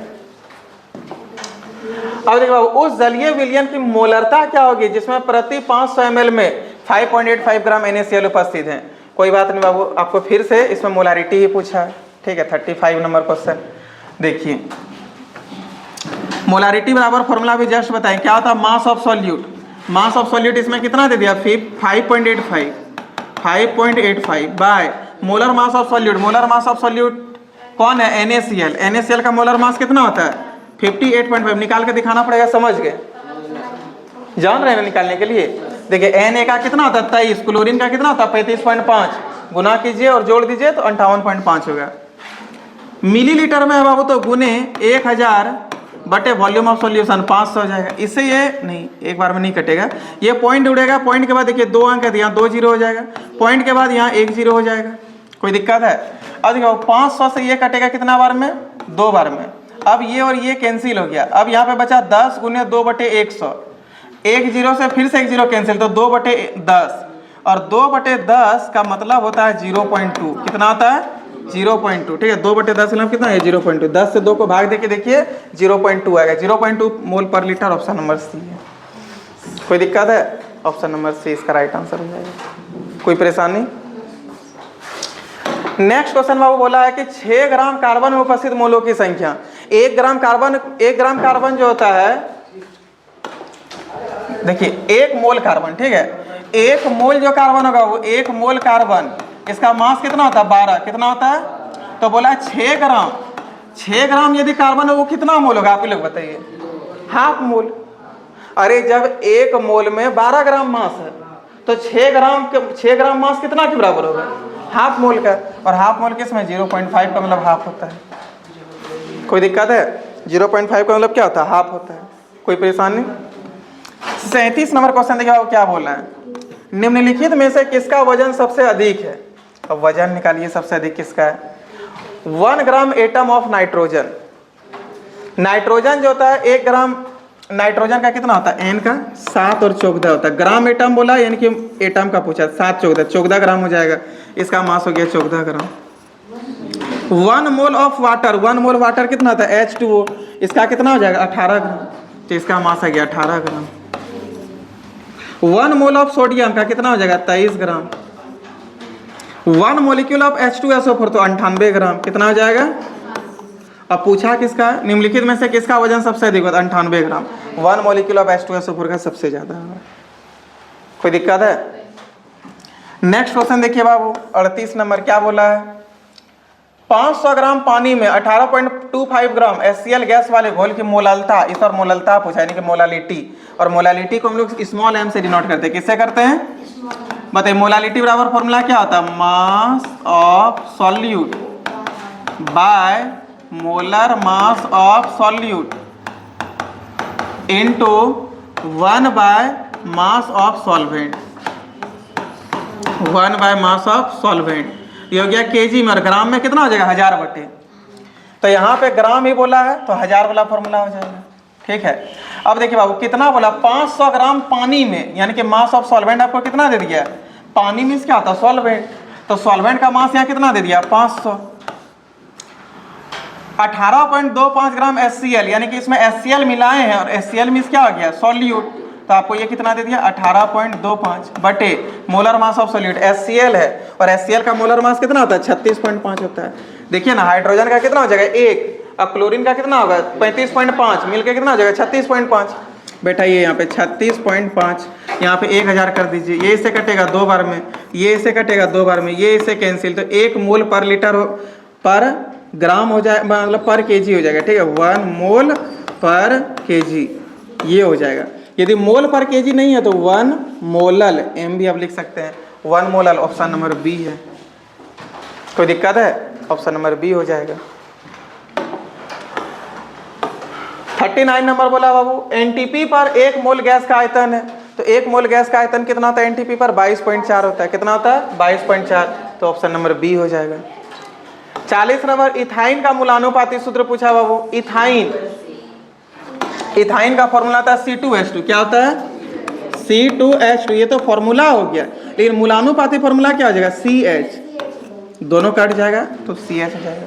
अब देखो उस जलीय विलयन की मोलरता क्या होगी जिसमें प्रति 500 ml में 5.85 ग्राम NaCl उपस्थित है? कोई बात नहीं बाबू, आपको फिर से इसमें मोलारिटी ही पूछा है। ठीक है, 35 नंबर क्वेश्चन देखिए, मोलारिटी बराबर फॉर्मूला भी जस्ट बताएं, क्या होता है, mass of solute. Mass of solute इसमें कितना दे दिया, 5.85 by molar mass of solute. Molar mass of solute कौन है, NaCl। NaCl का मोलर मास कितना होता है 58.5। निकाल के दिखाना पड़ेगा, समझ गए, जान रहे हैं ना निकालने के लिए। देखिए Na का कितना होता है 23, क्लोरीन का कितना होता है 35.5, गुना कीजिए और जोड़ दीजिए तो 58.5 होगा। मिलीलीटर में है बाबू, तो गुने 1000 बटे वॉल्यूम ऑफ सॉल्यूशन 500 हो जाएगा। इससे ये नहीं, एक बार में नहीं कटेगा, ये पॉइंट उड़ेगा, पॉइंट के बाद देखिए 2 अंक है, यहाँ 2 जीरो हो जाएगा, पॉइंट के बाद यहाँ 1 जीरो हो जाएगा। कोई दिक्कत है? अब देखो 500 से ये कटेगा कितना बार में, 2 बार में। अब ये और ये कैंसिल हो गया, अब यहाँ पे बचा 10 गुने 2 बटे 100, 1 जीरो से फिर से 1 जीरो कैंसिल, तो 2 बटे 10, और 2 बटे 10 का मतलब होता है 0.2। कितना होता है 0.2। ठीक है, 2 बटे 10 मतलब कितना है 0.2। 10 से 2 को भाग देके देखिए 0.2 आएगा, 0.2 मोल पर लीटर। ऑप्शन नंबर सी है। कोई दिक्कत है? ऑप्शन नंबर सी इसका राइट आंसर हो जाएगा। कोई परेशानी? नेक्स्ट क्वेश्चन बाबू बोला है कि 6 ग्राम कार्बन में उपस्थित मोलों की संख्या। 1 ग्राम कार्बन जो होता है, देखिए 1 मोल कार्बन, ठीक है, 1 मोल जो कार्बन होगा वो 1 मोल कार्बन, इसका मास कितना होता है 12। कितना होता है? तो बोला 6 ग्राम। 6 ग्राम यदि कार्बन है वो कितना मोल होगा आप ही लोग बताइए? Half mole. अरे जब 1 मोल में 12 ग्राम मास है तो 6 ग्राम मास कितना के बराबर होगा? हाफ मोल का। और हाफ मोल किसमें 0.5 का मतलब हाफ होता है। कोई दिक्कत है? 0.5 का मतलब क्या होता है? हाफ होता है। कोई परेशानी? 37 नंबर क्वेश्चन देखिए वो क्या बोल रहा है, निम्नलिखित में से किसका वजन सबसे अधिक है? अब वजन निकालिए, सबसे अधिक किसका है? 1 gram atom of nitrogen. Nitrogen जो होता है 1 ग्राम नाइट्रोजन का कितना होता है? N का 7 और 14 होता है। ग्राम एटम बोला यानी कि एटम का पूछा, 7 14 ग्राम हो जाएगा। इसका मास हो गया 14 ग्राम। 1 mole of water, 1 mole water कितना होता है? H2O। इसका कितना हो जाएगा? 18 ग्राम। तो इसका मास आ गया 18 ग्राम। 1 मोल ऑफ सोडियम का कितना हो जाएगा? 23 ग्राम। 1 मोलिक्यूल ऑफ H2SO4 तो 98 ग्राम। कितना हो जाएगा? अब पूछा किसका? निम्नलिखित में से किसका वजन सबसे अधिक होता है? 98 ग्राम। 1 मोलिक्यूल ऑफ H2SO4 का सबसे ज्यादा है। कोई दिक्कत है? नेक्स्ट क्वेश्चन देखिए बाबू, 38 नंबर क्या बोला है? 500 ग्राम पानी में 18.25 ग्राम HCl गैस वाले घोल की मोलालता, इस और मोलालता पूछा यानी कि मोलालिटी, और मोलालिटी को हम लोग स्मॉल m से डिनोट करते हैं। किससे करते हैं बताइए? मोलालिटी बराबर फॉर्मूला क्या होता है? Mass of solute by molar mass of solute into 1 by mass of solvent, 1 by mass of solvent. ये हो गया केजी में, और ग्राम में कितना हो जाएगा? 1000 बटे। तो यहाँ पे ग्राम ही बोला है तो 1000 वाला फॉर्मूला हो जाएगा। ठीक है, अब देखिए बाबू कितना बोला? 500 ग्राम पानी में, यानी कि मास ऑफ सॉल्वेंट आपको कितना दे दिया? पानी में क्या होता है? सॉल्वेंट। तो सॉल्वेंट का मास यहाँ कितना दे दिया? 500। 18.25 ग्राम HCl, यानी कि इसमें HCl मिलाए हैं और HCl मीन्स क्या हो गया? सॉल्यूट। तो आपको ये कितना दे दिया? 18.25 बटे molar mass of solute HCl है, और HCl का मोलर मास कितना होता है? 36.5 होता है। देखिए ना, हाइड्रोजन का कितना हो जाएगा? 1, और क्लोरीन का कितना होगा? 35.5, मिलकर कितना हो जाएगा? 36.5। बेटा ये यहाँ पे 36.5, यहाँ पे 1000 कर दीजिए। ये इससे कटेगा 2 बार में, ये इससे कटेगा 2 बार में, ये इससे कैंसिल, तो 1 मोल पर लीटर पर ग्राम हो जाए, मतलब पर केजी हो जाएगा। ठीक है, 1 मोल पर केजी ये हो जाएगा। यदि मोल पर केजी नहीं है तो 1 मोलल, एम भी आप लिख सकते हैं। 1 मोलल ऑप्शन नंबर बी है। कोई दिक्कत है? ऑप्शन नंबर बी हो जाएगा। 39 नंबर बोला बाबू, एनटीपी पर 1 मोल गैस का आयतन है, तो 1 मोल गैस का आयतन कितना होता है? एनटीपी पर 22.4 होता है। कितना होता है? 22.4, तो ऑप्शन नंबर बी हो जाएगा। 40 नंबर, इथाइन का मूलानुपाती सूत्र पूछा बाबू। इथाइन का फॉर्मूला आता है C2H2। क्या होता है? C2H2। ये तो फॉर्मूला हो गया, लेकिन मूलानुपाती फॉर्मूला क्या हो जाएगा? CH। दोनों कट जाएगा तो CH हो जाएगा।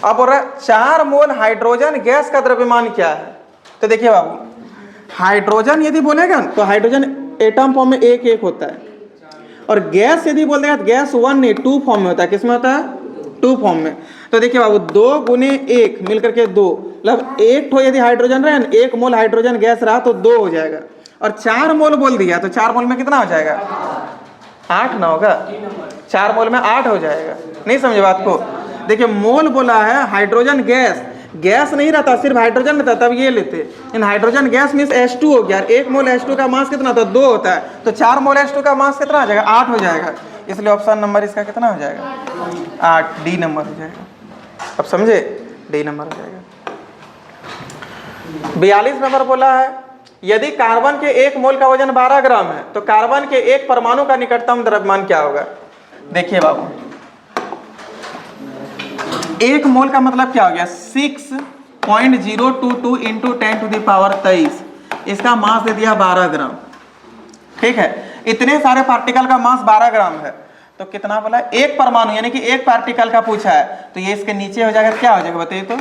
अब बोल रहा है 4 मोल हाइड्रोजन गैस का द्रव्यमान क्या है? तो देखिए बाबू, हाइड्रोजन यदि बोलेगा तो हाइड्रोजन एटम फॉर्म में 1 होता है, और गैस यदि बोल देगा तो गैस 1 नहीं 2 फॉर्म में होता है। किसमें होता है? 2 फॉर्म में। तो देखिए बाबू, 2 गुने 1 मिलकर के 2, मतलब 1 ठो यदि हाइड्रोजन रहे, 1 मोल हाइड्रोजन गैस रहा तो 2 हो जाएगा, और 4 मोल बोल दिया तो 4 मोल में कितना हो जाएगा? 8 ना होगा? 4 मोल में 8 हो जाएगा। नहीं समझे बात को? देखिए, मोल बोला है हाइड्रोजन गैस, गैस नहीं रहता, सिर्फ हाइड्रोजन रहता, तब ये लेते। इन हाइड्रोजन गैस मीन्स H2 हो गया। 1 मोल H2 का मास कितना होता है? 2 होता है, तो 4 मोल H2 का मास कितना हो जाएगा? 8 हो जाएगा। इसलिए ऑप्शन नंबर इसका कितना हो जाएगा? 8, डी नंबर हो जाएगा। अब समझे? डी नंबर हो जाएगा। 42 नंबर बोला है, यदि कार्बन के 1 मोल का वजन 12 ग्राम है तो कार्बन के 1 परमाणु का निकटतम द्रव्यमान क्या होगा? देखिए बाबू, 1 मोल का मतलब क्या हो गया? 6.022 इंटू 10⁻23। इसका मास दे दिया 12 ग्राम। ठीक है, इतने सारे पार्टिकल का मास 12 ग्राम है, तो कितना बोला? 1 परमाणु यानी कि 1 पार्टिकल का पूछा है, तो ये इसके नीचे हो जाएगा। क्या हो जाएगा बताइए? तो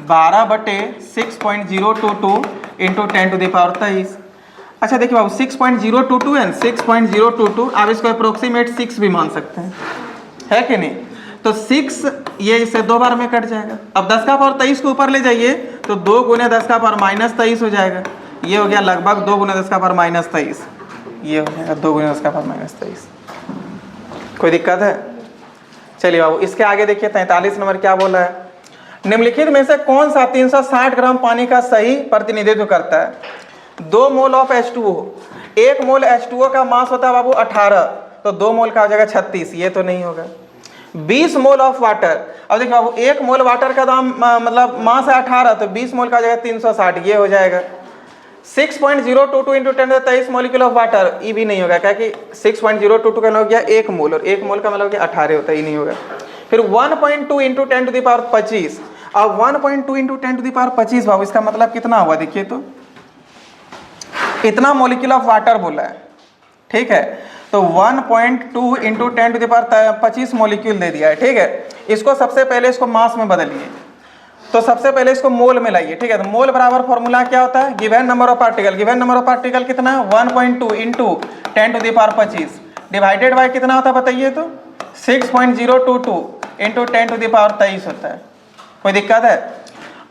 12 बटे 6.022 इंटू 10⁻23। अच्छा देखिए बाबू, 6.022 एंड 6.022, आप इसको अप्रोक्सीमेट 6 भी मान सकते हैं, है कि नहीं? तो 6 ये इससे 2 बार में कट जाएगा। अब 10 का पावर 23 को ऊपर ले जाइए तो 2 गुने 10 का पावर -23 हो जाएगा। ये हो गया लगभग 2 गुने 10 का पावर -23। ये हो जाएगा 2 गुने 10 का पावर -23। कोई दिक्कत है? चलिए बाबू, इसके आगे देखिए 43 नंबर क्या बोला है? निम्नलिखित में से कौन सा 360 ग्राम पानी का सही प्रतिनिधित्व करता है? 2 mole of H2O। 1 mole H2O का मास होता है बाबू 18, तो 2 मोल का हो जाएगा 36। ये तो नहीं होगा। 20 मोल ऑफ वाटर। अब देखिए बाबू, 1 मोल वाटर का दाम मतलब मास है 18, तो 20 मोल का हो जाएगा 360। ये हो जाएगा। 6.022 इंटू 10⁻23 मॉलिक्यूल ऑफ वाटर, ये भी नहीं होगा, क्या कि 6.022 का हो गया 1 मोल, और 1 मोल का मतलब 18 होता है, ये नहीं होगा। फिर 1.2 इंटू 10⁻25। अब 1.2 इंटू 10⁻25 बाबू, इसका मतलब कितना हुआ? देखिए तो इतना मॉलिक्यूल ऑफ वाटर बोला है। ठीक है, तो 1.2 इंटू 10⁻25 मॉलिक्यूल दे दिया है। ठीक है, इसको सबसे पहले इसको मास में बदलिए, तो सबसे पहले इसको मोल में लाइए। ठीक है, तो मोल बराबर फॉर्मूला क्या होता है? Given number of particle. Given number of particle कितना है? 1.2 इंटू 10⁻25 डिवाइडेड बाय कितना होता है बताइए? तो 6.022 इंटू 10⁻23 होता है। कोई दिक्कत है?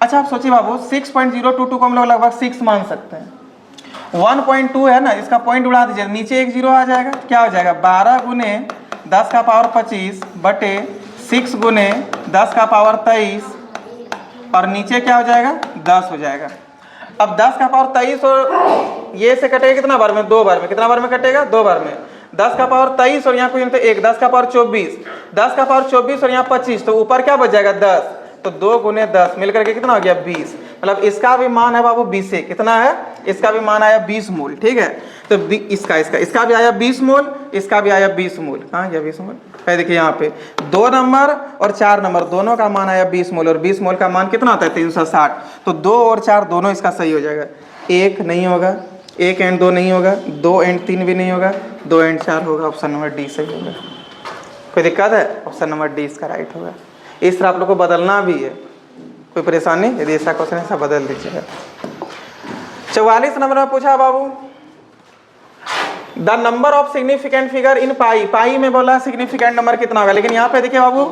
अच्छा आप सोचिए बाबू, 6.022 को हम लोग लगभग 6 मान सकते हैं। 1.2 है ना, इसका पॉइंट उड़ा दीजिए, नीचे एक 0 आ जाएगा। क्या हो जाएगा? 12 गुने 10 का पावर 25 बटे 6 गुने 10 का पावर 23 और नीचे क्या हो जाएगा 10 हो जाएगा। अब 10 का पावर 23 और ये से कटेगा कितना बार में, 2 बार में। कितना बार में कटेगा, 2 बार में। 10 का पावर 23 और यहाँ कोई 1, 10 का पावर 24, 10 का पावर 24 और यहाँ 25, तो ऊपर क्या बच जाएगा 10, तो 2 गुने 10 मिलकर के कितना हो गया 20। मतलब इसका भी मान है बाबू 20 से कितना है, इसका भी मान आया 20 मोल। ठीक है, तो इसका भी आया 20 मोल, इसका भी आया 20 मोल। कहाँ गया 20 मोल, देखिए यहाँ पे 2 नंबर और 4 नंबर दोनों का मान आया 20 मोल, और 20 मोल का मान कितना होता है 360। तो 2 और 4 दोनों इसका सही हो जाएगा। 1 नहीं होगा, 1 एंड 2 नहीं होगा, 2 एंड 3 भी नहीं होगा, 2 एंड 4 होगा। ऑप्शन नंबर डी सही होगा। कोई दिक्कत है, ऑप्शन नंबर डी इसका राइट होगा। इस तरह आप लोग को बदलना भी है, कोई परेशानी यदि ऐसा क्वेश्चन ऐसा बदल दीजिएगा। 44 नंबर में पूछा बाबू, the number of significant figure in pi. Pi में बोला सिग्निफिकेंट नंबर कितना होगा, लेकिन यहाँ पे देखिए बाबू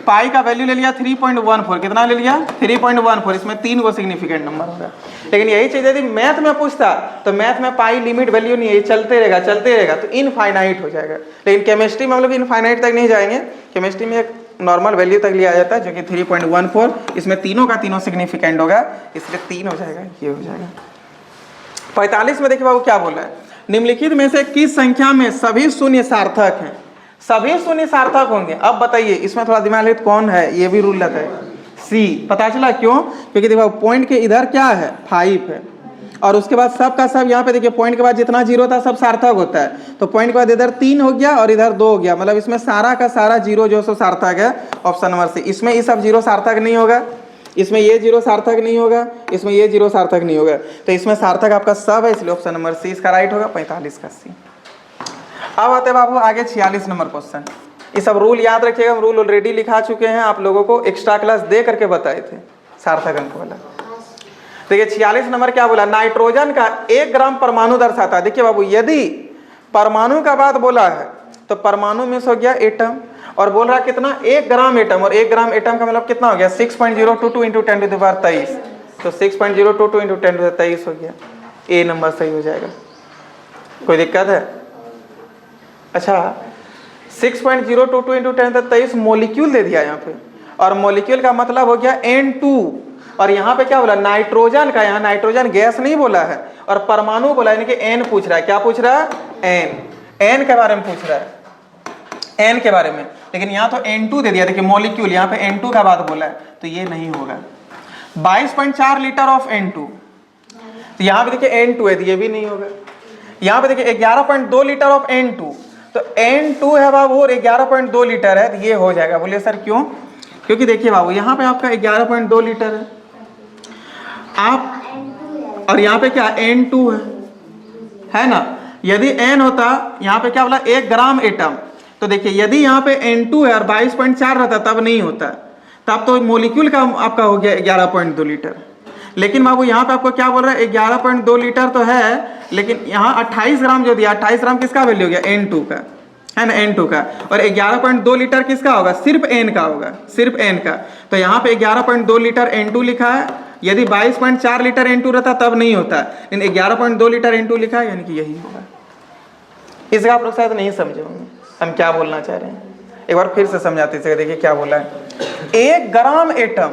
पाई का वैल्यू ले लिया 3.14। कितना ले लिया 3.14, इसमें 3 को सिग्निफिकेंट नंबर होगा। लेकिन यही चीज यदि मैथ में पूछता तो मैथ में पाई लिमिट वैल्यू नहीं है, चलते रहेगा तो इनफाइनाइट हो जाएगा। लेकिन केमिस्ट्री में हम लोग इनफाइनाइट तक नहीं जाएंगे, केमिस्ट्री में एक नॉर्मल वैल्यू तक लिया जाता है जो कि 3.14। इसमें तीनों का तीनों सिग्निफिकेंट होगा, इसलिए 3 हो जाएगा, ये हो जाएगा। 45 में देखिए बाबू क्या बोला है, निम्नलिखित में से किस संख्या में सभी शून्य सार्थक हैं। सभी शून्य सार्थक होंगे। अब बताइए, इसमें थोड़ा दिमाग लगे कौन है, ये भी रूल रहता है सी। पता चला क्यों, क्योंकि देखो पॉइंट के इधर क्या है 5 है, और उसके बाद सब का सब यहाँ पे देखिए पॉइंट के बाद जितना 0 था सब सार्थक होता है। तो पॉइंट के बाद इधर 3 हो गया और इधर 2 हो गया, मतलब इसमें सारा का सारा 0 जो सो सार्थक है। Option number C. इसमें ये सब 0 सार्थक नहीं होगा, इसमें ये 0 सार्थक नहीं होगा, इसमें ये 0 सार्थक नहीं होगा, तो इसमें सार्थक आपका सब है, इसलिए ऑप्शन नंबर सी इसका राइट होगा। 45 का सी। अब आते बाबू आगे 46 नंबर क्वेश्चन। ये सब रूल याद रखिएगा, हम रूल ऑलरेडी लिखा चुके हैं, आप लोगों को एक्स्ट्रा क्लास दे करके बताए थे सार्थक अंक वाला। देखिए 46 नंबर क्या बोला, नाइट्रोजन का 1 ग्राम परमाणु दर्शाता है। देखिए बाबू यदि परमाणु का बात बोला है तो परमाणु में हो गया एटम, और बोल रहा है कितना 1 ग्राम एटम, और 1 ग्राम एटम का मतलब कितना हो गया 6.022 × 10⁻23। तो 6.022 × 10⁻23 हो गया, ए नंबर सही हो जाएगा। कोई दिक्कत है? अच्छा 6.022 × 10⁻23 मोलिक्यूल दे दिया यहाँ पे, और मोलिक्यूल का मतलब हो गया N2, और यहाँ पे क्या बोला नाइट्रोजन का, यहाँ नाइट्रोजन गैस नहीं बोला है, और परमाणु बोला यानी कि N पूछ रहा है। क्या पूछ रहा है? N के बारे में पूछ रहा है, N के बारे में। लेकिन यहाँ तो N2 दे दिया, देखिए मॉलिक्यूल, यहाँ पे N2 का बात बोला है, तो ये नहीं होगा। 22.4 लीटर ऑफ N2, तो यहाँ पे देखिए N2 है, तो ये भी नहीं होगा। यहाँ पे देखिए 11.2 लीटर ऑफ N2, तो N2 है बाबू और 11.2 लीटर है, तो ये हो जाएगा। बोलिए सर क्यों? क्योंकि देखिए बाबू यहाँ पे आपका 11.2 लीटर है आप, और यहाँ पे क्या N2 है ना। यदि N होता, यहाँ पे क्या बोला 1 ग्राम एटम, तो देखिए यदि यहाँ पे N2 है और 22.4 रहता तब नहीं होता, तब तो मोलिक्यूल का आपका हो गया 11.2 लीटर। लेकिन बाबू यहाँ पे आपको क्या बोल रहा है 11.2 लीटर तो है, लेकिन यहाँ 28 ग्राम जो दिया, 28 ग्राम किसका वैल्यू हो गया N2 का, है ना, N2 का, और 11.2 लीटर किसका होगा, सिर्फ N का होगा, सिर्फ N का। तो यहाँ पे 11.2 लीटर N2 लिखा है, यदि 22.4 लीटर N2 रहता तब नहीं होता, लेकिन 11.2 लीटर N2 लिखा है, यानी कि यही होगा। इसका आप लोग शायद नहीं समझे होंगे हम क्या बोलना चाह रहे हैं, एक बार फिर से समझाते हैं। देखिए क्या बोला है, 1 ग्राम एटम,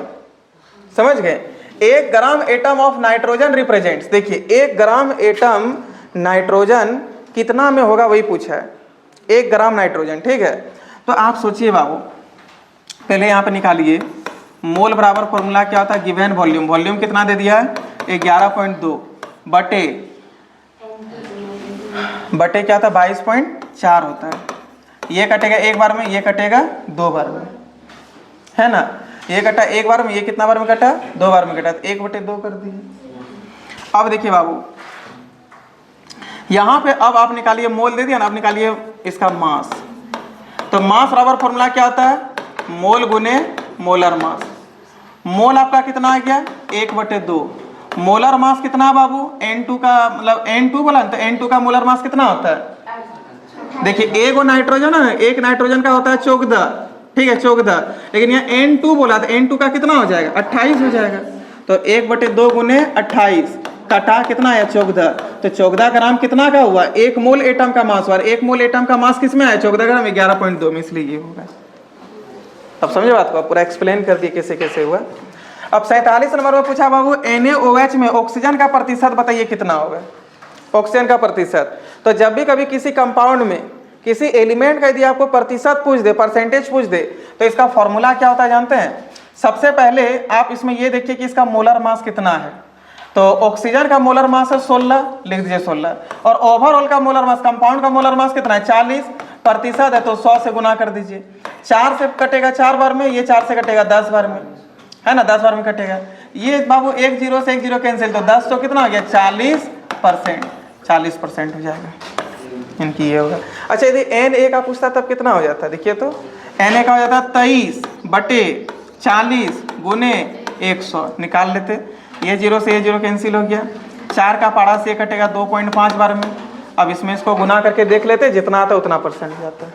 समझ गए, 1 gram atom of nitrogen represents. देखिए 1 ग्राम एटम नाइट्रोजन कितना में होगा वही पूछा है, 1 ग्राम नाइट्रोजन, ठीक है। तो आप सोचिए बाबू, पहले यहाँ पे निकालिए मोल बराबर फॉर्मूला क्या होता है, गिवन वॉल्यूम, वॉल्यूम कितना दे दिया है 11.2 बटे क्या था 22.4 होता है। ये कटेगा 1 बार में, ये कटेगा 2 बार में, है ना। ये कटा 1 बार में, ये कितना बार में कटा 2 बार में कटा, तो 1/2 कर दिए। अब देखिए बाबू यहाँ पे अब आप निकालिए, मोल दे दिया ना, आप निकालिए इसका मास। तो मास बराबर फॉर्मूला क्या होता है, मोल गुने मोलर मास। मोल आपका कितना आ गया 1/2, मोलर मास कितना बाबू N2 का, मतलब N2 बोला तो N2 का मोलर मास कितना होता है। देखिए एक नाइट्रोजन है, एक नाइट्रोजन का होता है 14, ठीक है 14, लेकिन यहाँ N2 बोला तो N2 का कितना हो जाएगा 28 हो जाएगा। तो 1/2 गुने 28 कटा कितना है 14, तो 14 ग्राम कितना का हुआ 1 मोल एटम का मास हुआ। 1 मोल एटम का मास किस में है 14 ग्राम, 11.2 में, इसलिए ये होगा। अब समझे बात को, पूरा एक्सप्लेन कर दिए कैसे कैसे हुआ। अब 47 नंबर में पूछा बाबू NaOH में ऑक्सीजन का प्रतिशत बताइए कितना होगा, ऑक्सीजन का प्रतिशत। तो जब भी कभी किसी कंपाउंड में किसी एलिमेंट का यदि आपको प्रतिशत पूछ दे, परसेंटेज पूछ दे, तो इसका फॉर्मूला क्या होता है जानते हैं? सबसे पहले आप इसमें ये देखिए कि इसका मोलर मास कितना है। तो ऑक्सीजन का मोलर मास है 16, लिख दीजिए 16, और ओवरऑल का मोलर मास, कंपाउंड का मोलर मास कितना है 40, प्रतिशत है तो 100 से गुना कर दीजिए। 4 से कटेगा 4 बार में, ये 4 से कटेगा 10 बार में, है ना, 10 बार में कटेगा। ये बाबू 1 0 से 1 0 कैंसिल, तो 10 तो कितना हो गया 40%, 40% हो जाएगा इनकी, ये होगा। अच्छा यदि Na का पूछता तब कितना हो जाता है, देखिए तो Na का हो जाता है 23/40 गुने 100, निकाल लेते। ये 0 से ये 0 कैंसिल हो गया, 4 का पारा से कटेगा 2.5 बार में। अब इसमें इसको गुना करके देख लेते, जितना आता है उतना परसेंट जाता है,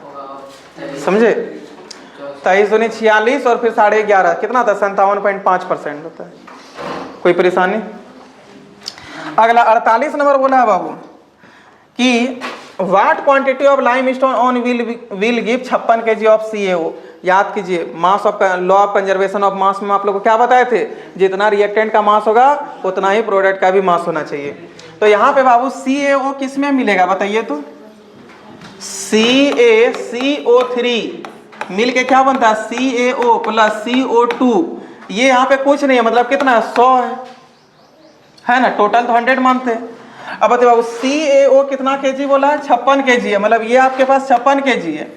समझे। 23 दूनी 46 और फिर 11.5 कितना आता है 57.5% होता है। कोई परेशानी? अगला 48 नंबर बोला है बाबू कि what quantity of limestone on will give 56 kg of CaO। याद कीजिए, mass of law of conservation of mass में आप लोगों को क्या बताए थे, जितना रिएक्टेंट का मास होगा उतना ही प्रोडक्ट का भी मास होना चाहिए। तो यहाँ पे बाबू CaO किस में मिलेगा बताइए तो, CaCO3 मिल के क्या बनता है CaO प्लस CO2। ये यहाँ पे कुछ नहीं है, मतलब कितना है 100 है ना, टोटल तो 100 मानते हैं। अब बताइए बाबू CaO कितना kg बोला है, 56 kg है, मतलब ये आपके पास 56 kg है,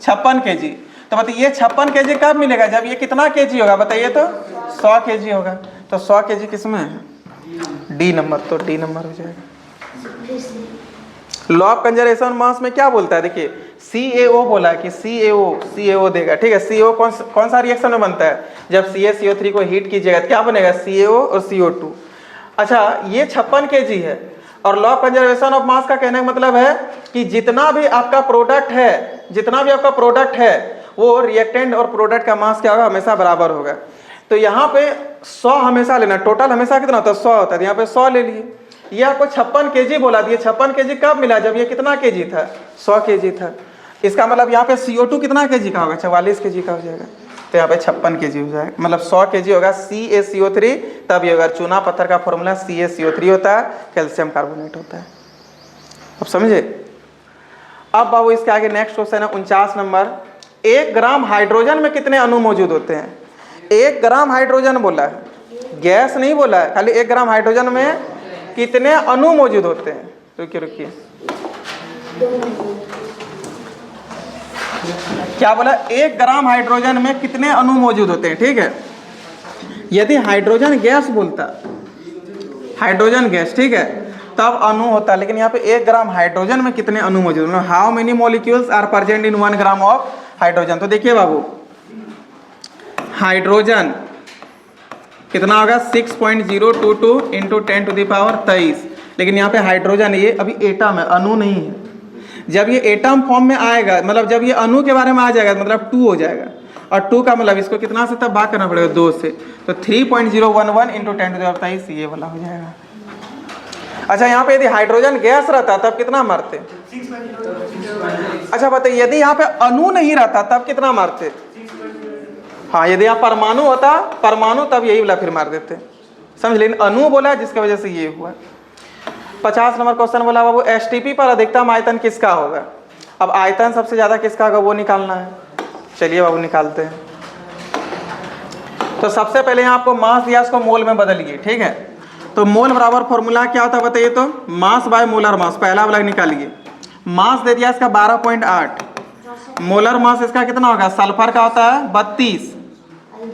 56 kg। तो बताइए ये 56 kg कब मिलेगा, जब ये कितना kg होगा बताइए तो 100 kg होगा। तो 100 kg किस में है, डी नंबर, तो डी नंबर हो जाएगा। लॉ ऑफ कंजर्वेशन मास में क्या बोलता है, देखिए CaO बोला है कि CaO देगा, ठीक है। CaO कौन सा रिएक्शन में बनता है, जब CaCO3 को हीट कीजिएगा तो क्या बनेगा CaO और CO2। अच्छा ये 56 kg है, और law of conservation of mass का कहने का मतलब है कि जितना भी आपका प्रोडक्ट है वो रिएक्टेंट और प्रोडक्ट का मास क्या होगा, हमेशा बराबर होगा। तो यहाँ पे 100 हमेशा लेना, टोटल हमेशा कितना होता है 100 होता है, यहाँ पे 100 ले लिए। ये आपको 56 kg बोला दिया, 56 kg कब मिला, जब ये कितना kg था 100 kg था। इसका मतलब यहाँ पे CO2 कितना kg का होगा, 44 kg का हो जाएगा। तो यहाँ पे 56 kg हो जाएगा, मतलब 100 kg होगा CaCO3, तब ये होगा। चूना पत्थर का फॉर्मूला CaCO3 होता है, कैल्शियम कार्बोनेट होता है। अब समझे। अब बाबू इसके आगे नेक्स्ट क्वेश्चन है 49 नंबर, 1 ग्राम हाइड्रोजन में कितने अणु मौजूद होते हैं। 1 ग्राम हाइड्रोजन बोला है, गैस नहीं बोला है, खाली 1 ग्राम हाइड्रोजन में कितने अणु मौजूद होते हैं। रुकिए क्या बोला, 1 ग्राम हाइड्रोजन में कितने अणु मौजूद होते हैं, ठीक है। यदि हाइड्रोजन गैस बोलता, हाइड्रोजन गैस, ठीक है, तब अणु होता, लेकिन यहाँ पे 1 ग्राम हाइड्रोजन में कितने अणु मौजूद हैं, how many molecules are present in 1 gram of hydrogen. तो देखिए बाबू हाइड्रोजन कितना होगा 6.022 इंटू 10⁻23, लेकिन यहाँ पे हाइड्रोजन ये अभी एटम है, अणु नहीं है। जब ये एटम फॉर्म में आएगा, मतलब जब ये अणु के बारे में आ जाएगा, मतलब 2 हो जाएगा, और 2 का मतलब इसको कितना से तब भाग करना पड़ेगा 2 से, तो 3.011 इंटू 10⁻23 ये वाला हो जाएगा। अच्छा यहाँ पे यदि हाइड्रोजन गैस रहता तब कितना मारते, अच्छा बताइए यदि यहाँ पे अणु नहीं रहता तब कितना मारते। हाँ यदि यहाँ परमाणु होता, परमाणु, तब यही वाला फिर मार देते, समझ। लेकिन अणु बोला जिसकी वजह से ये हुआ। 50 नंबर क्वेश्चन बोला बाबू STP पर अधिकतम आयतन किसका होगा। अब आयतन सबसे ज्यादा किसका होगा वो निकालना है। चलिए बाबू निकालते हैं। तो सबसे पहले यहाँ आपको मास दिया, उसको मोल में बदलिए, ठीक है। तो मोल बराबर फॉर्मूला क्या होता है बताइए तो, मास बाय मोलर मास। पहला वाला निकालिए, मास दे दिया इसका 12.8, मोलर मास इसका कितना होगा, सल्फर का होता है 32,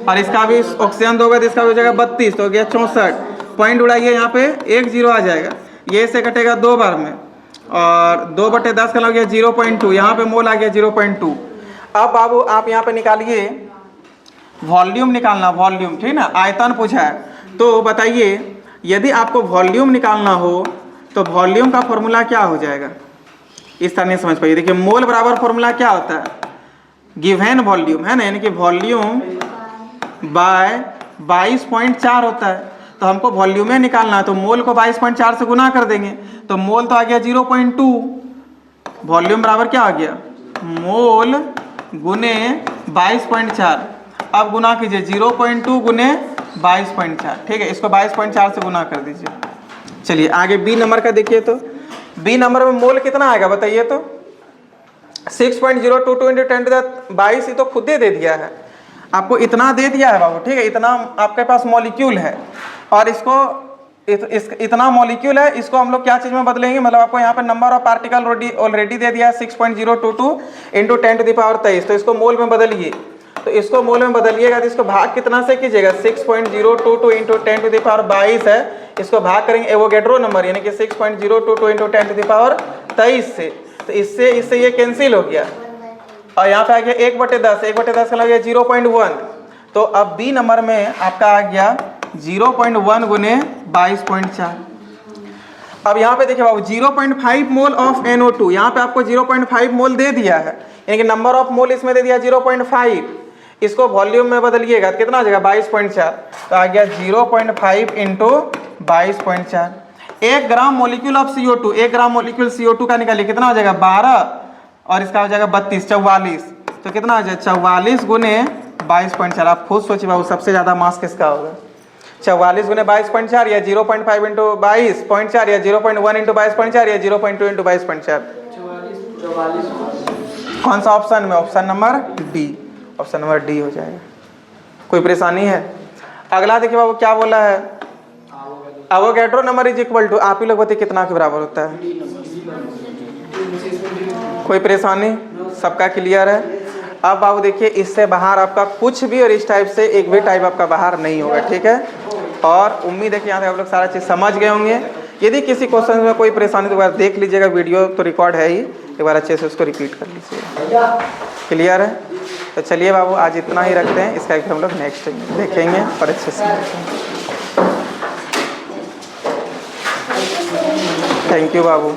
और इसका भी ऑक्सीजन दोगे तो इसका हो जाएगा 32, तो हो गया 64। पॉइंट उड़ाइए, यहाँ पे 1 0 आ जाएगा, ये से कटेगा 2 बार में, और 2/10 का लग गया 0.2, यहाँ पे मोल आ गया 0.2। अब बाबू आप यहाँ पे निकालिए वॉल्यूम निकालना, वॉल्यूम, ठीक ना, आयतन पूछा है। तो बताइए यदि आपको वॉल्यूम निकालना हो तो वॉल्यूम का फॉर्मूला क्या हो जाएगा, इस तरह नहीं समझ पाइए। देखिए मोल बराबर फॉर्मूला क्या होता है, गिवन वॉल्यूम, है ना, यानी कि वॉल्यूम बाय 22.4 होता है। तो हमको वॉल्यूम में निकालना है, तो मोल को 22.4 से गुना कर देंगे, तो मोल तो आ गया 0.2, वॉल्यूम बराबर क्या आ गया, मोल गुने 22.4। अब गुना कीजिए 0.2 गुने 22.4, ठीक है, इसको 22.4 से गुना कर दीजिए। चलिए आगे बी नंबर का देखिए, तो बी नंबर में मोल कितना आएगा बताइए तो। 6.022 इंटू 10⁻22, ये तो खुद दे दिया है आपको, इतना दे दिया है बाबू, ठीक है, इतना आपके पास मॉलिक्यूल है। और इसको इतना मॉलिक्यूल है, इसको हम लोग क्या चीज़ में बदलेंगे, मतलब आपको यहाँ पे नंबर ऑफ पार्टिकल ऑलरेडी दे दिया है 6.022 इंटू 10⁻23, तो इसको मोल में बदलिए। तो इसको मोल में बदलिएगा तो इसको भाग कितना से कीजिएगा, 6.022 इंटू 10⁻22 है, इसको भाग करेंगे एवोगैड्रो नंबर यानी कि 6.022 इंटू 10⁻23 से, तो इससे ये कैंसिल हो गया। और यहाँ पे आ गया 1/10, 1/10 का लग गया 0.1। तो अब बी नंबर में आपका आ गया 0.1 गुने 22.4। अब यहाँ पे देखिए बाबू 0.5 मोल ऑफ NO2, यहाँ पे आपको 0.5 मोल दे दिया है, यानी कि नंबर ऑफ मोल इसमें दे दिया 0.5। इसको वॉल्यूम में बदलिएगा तो कितना आ जाएगा 22.4, तो आ गया 0.5 into 22.4। 1 gram molecule of CO2, 1 gram molecule CO2 का निकालिए, कितना हो जाएगा 12, और इसका हो जाएगा 32, 44, तो कितना आ जाए 44 गुने 22.4। आप खुद सोचिए बाबू सबसे ज़्यादा मास किसका होगा, 44 गुने 22.4 या 0.5 इंटू 22.4 या 0.1 इंटू 22.4 या 0.2 इंटू 22.4। कौन सा ऑप्शन में, option number D, option number D हो जाएगा। कोई परेशानी है? अगला देखिए बाबू क्या बोला है, Avogadro number is equal to, आप ही लोग बताइए कितना के बराबर होता है। कोई परेशानी, सबका क्लियर है? अब बाबू देखिए इससे बाहर आपका कुछ भी और इस टाइप से एक भी टाइप आपका बाहर नहीं होगा, ठीक है। और उम्मीद है कि यहाँ तक आप लोग सारा चीज़ समझ गए होंगे। यदि किसी क्वेश्चन में कोई परेशानी तो एक बार देख लीजिएगा, वीडियो तो रिकॉर्ड है ही, एक बार अच्छे से उसको रिपीट कर लीजिएगा। क्लियर है? तो चलिए बाबू आज इतना ही रखते हैं, इसका हम लोग नेक्स्ट देखेंगे और अच्छे से। Thank you Babu.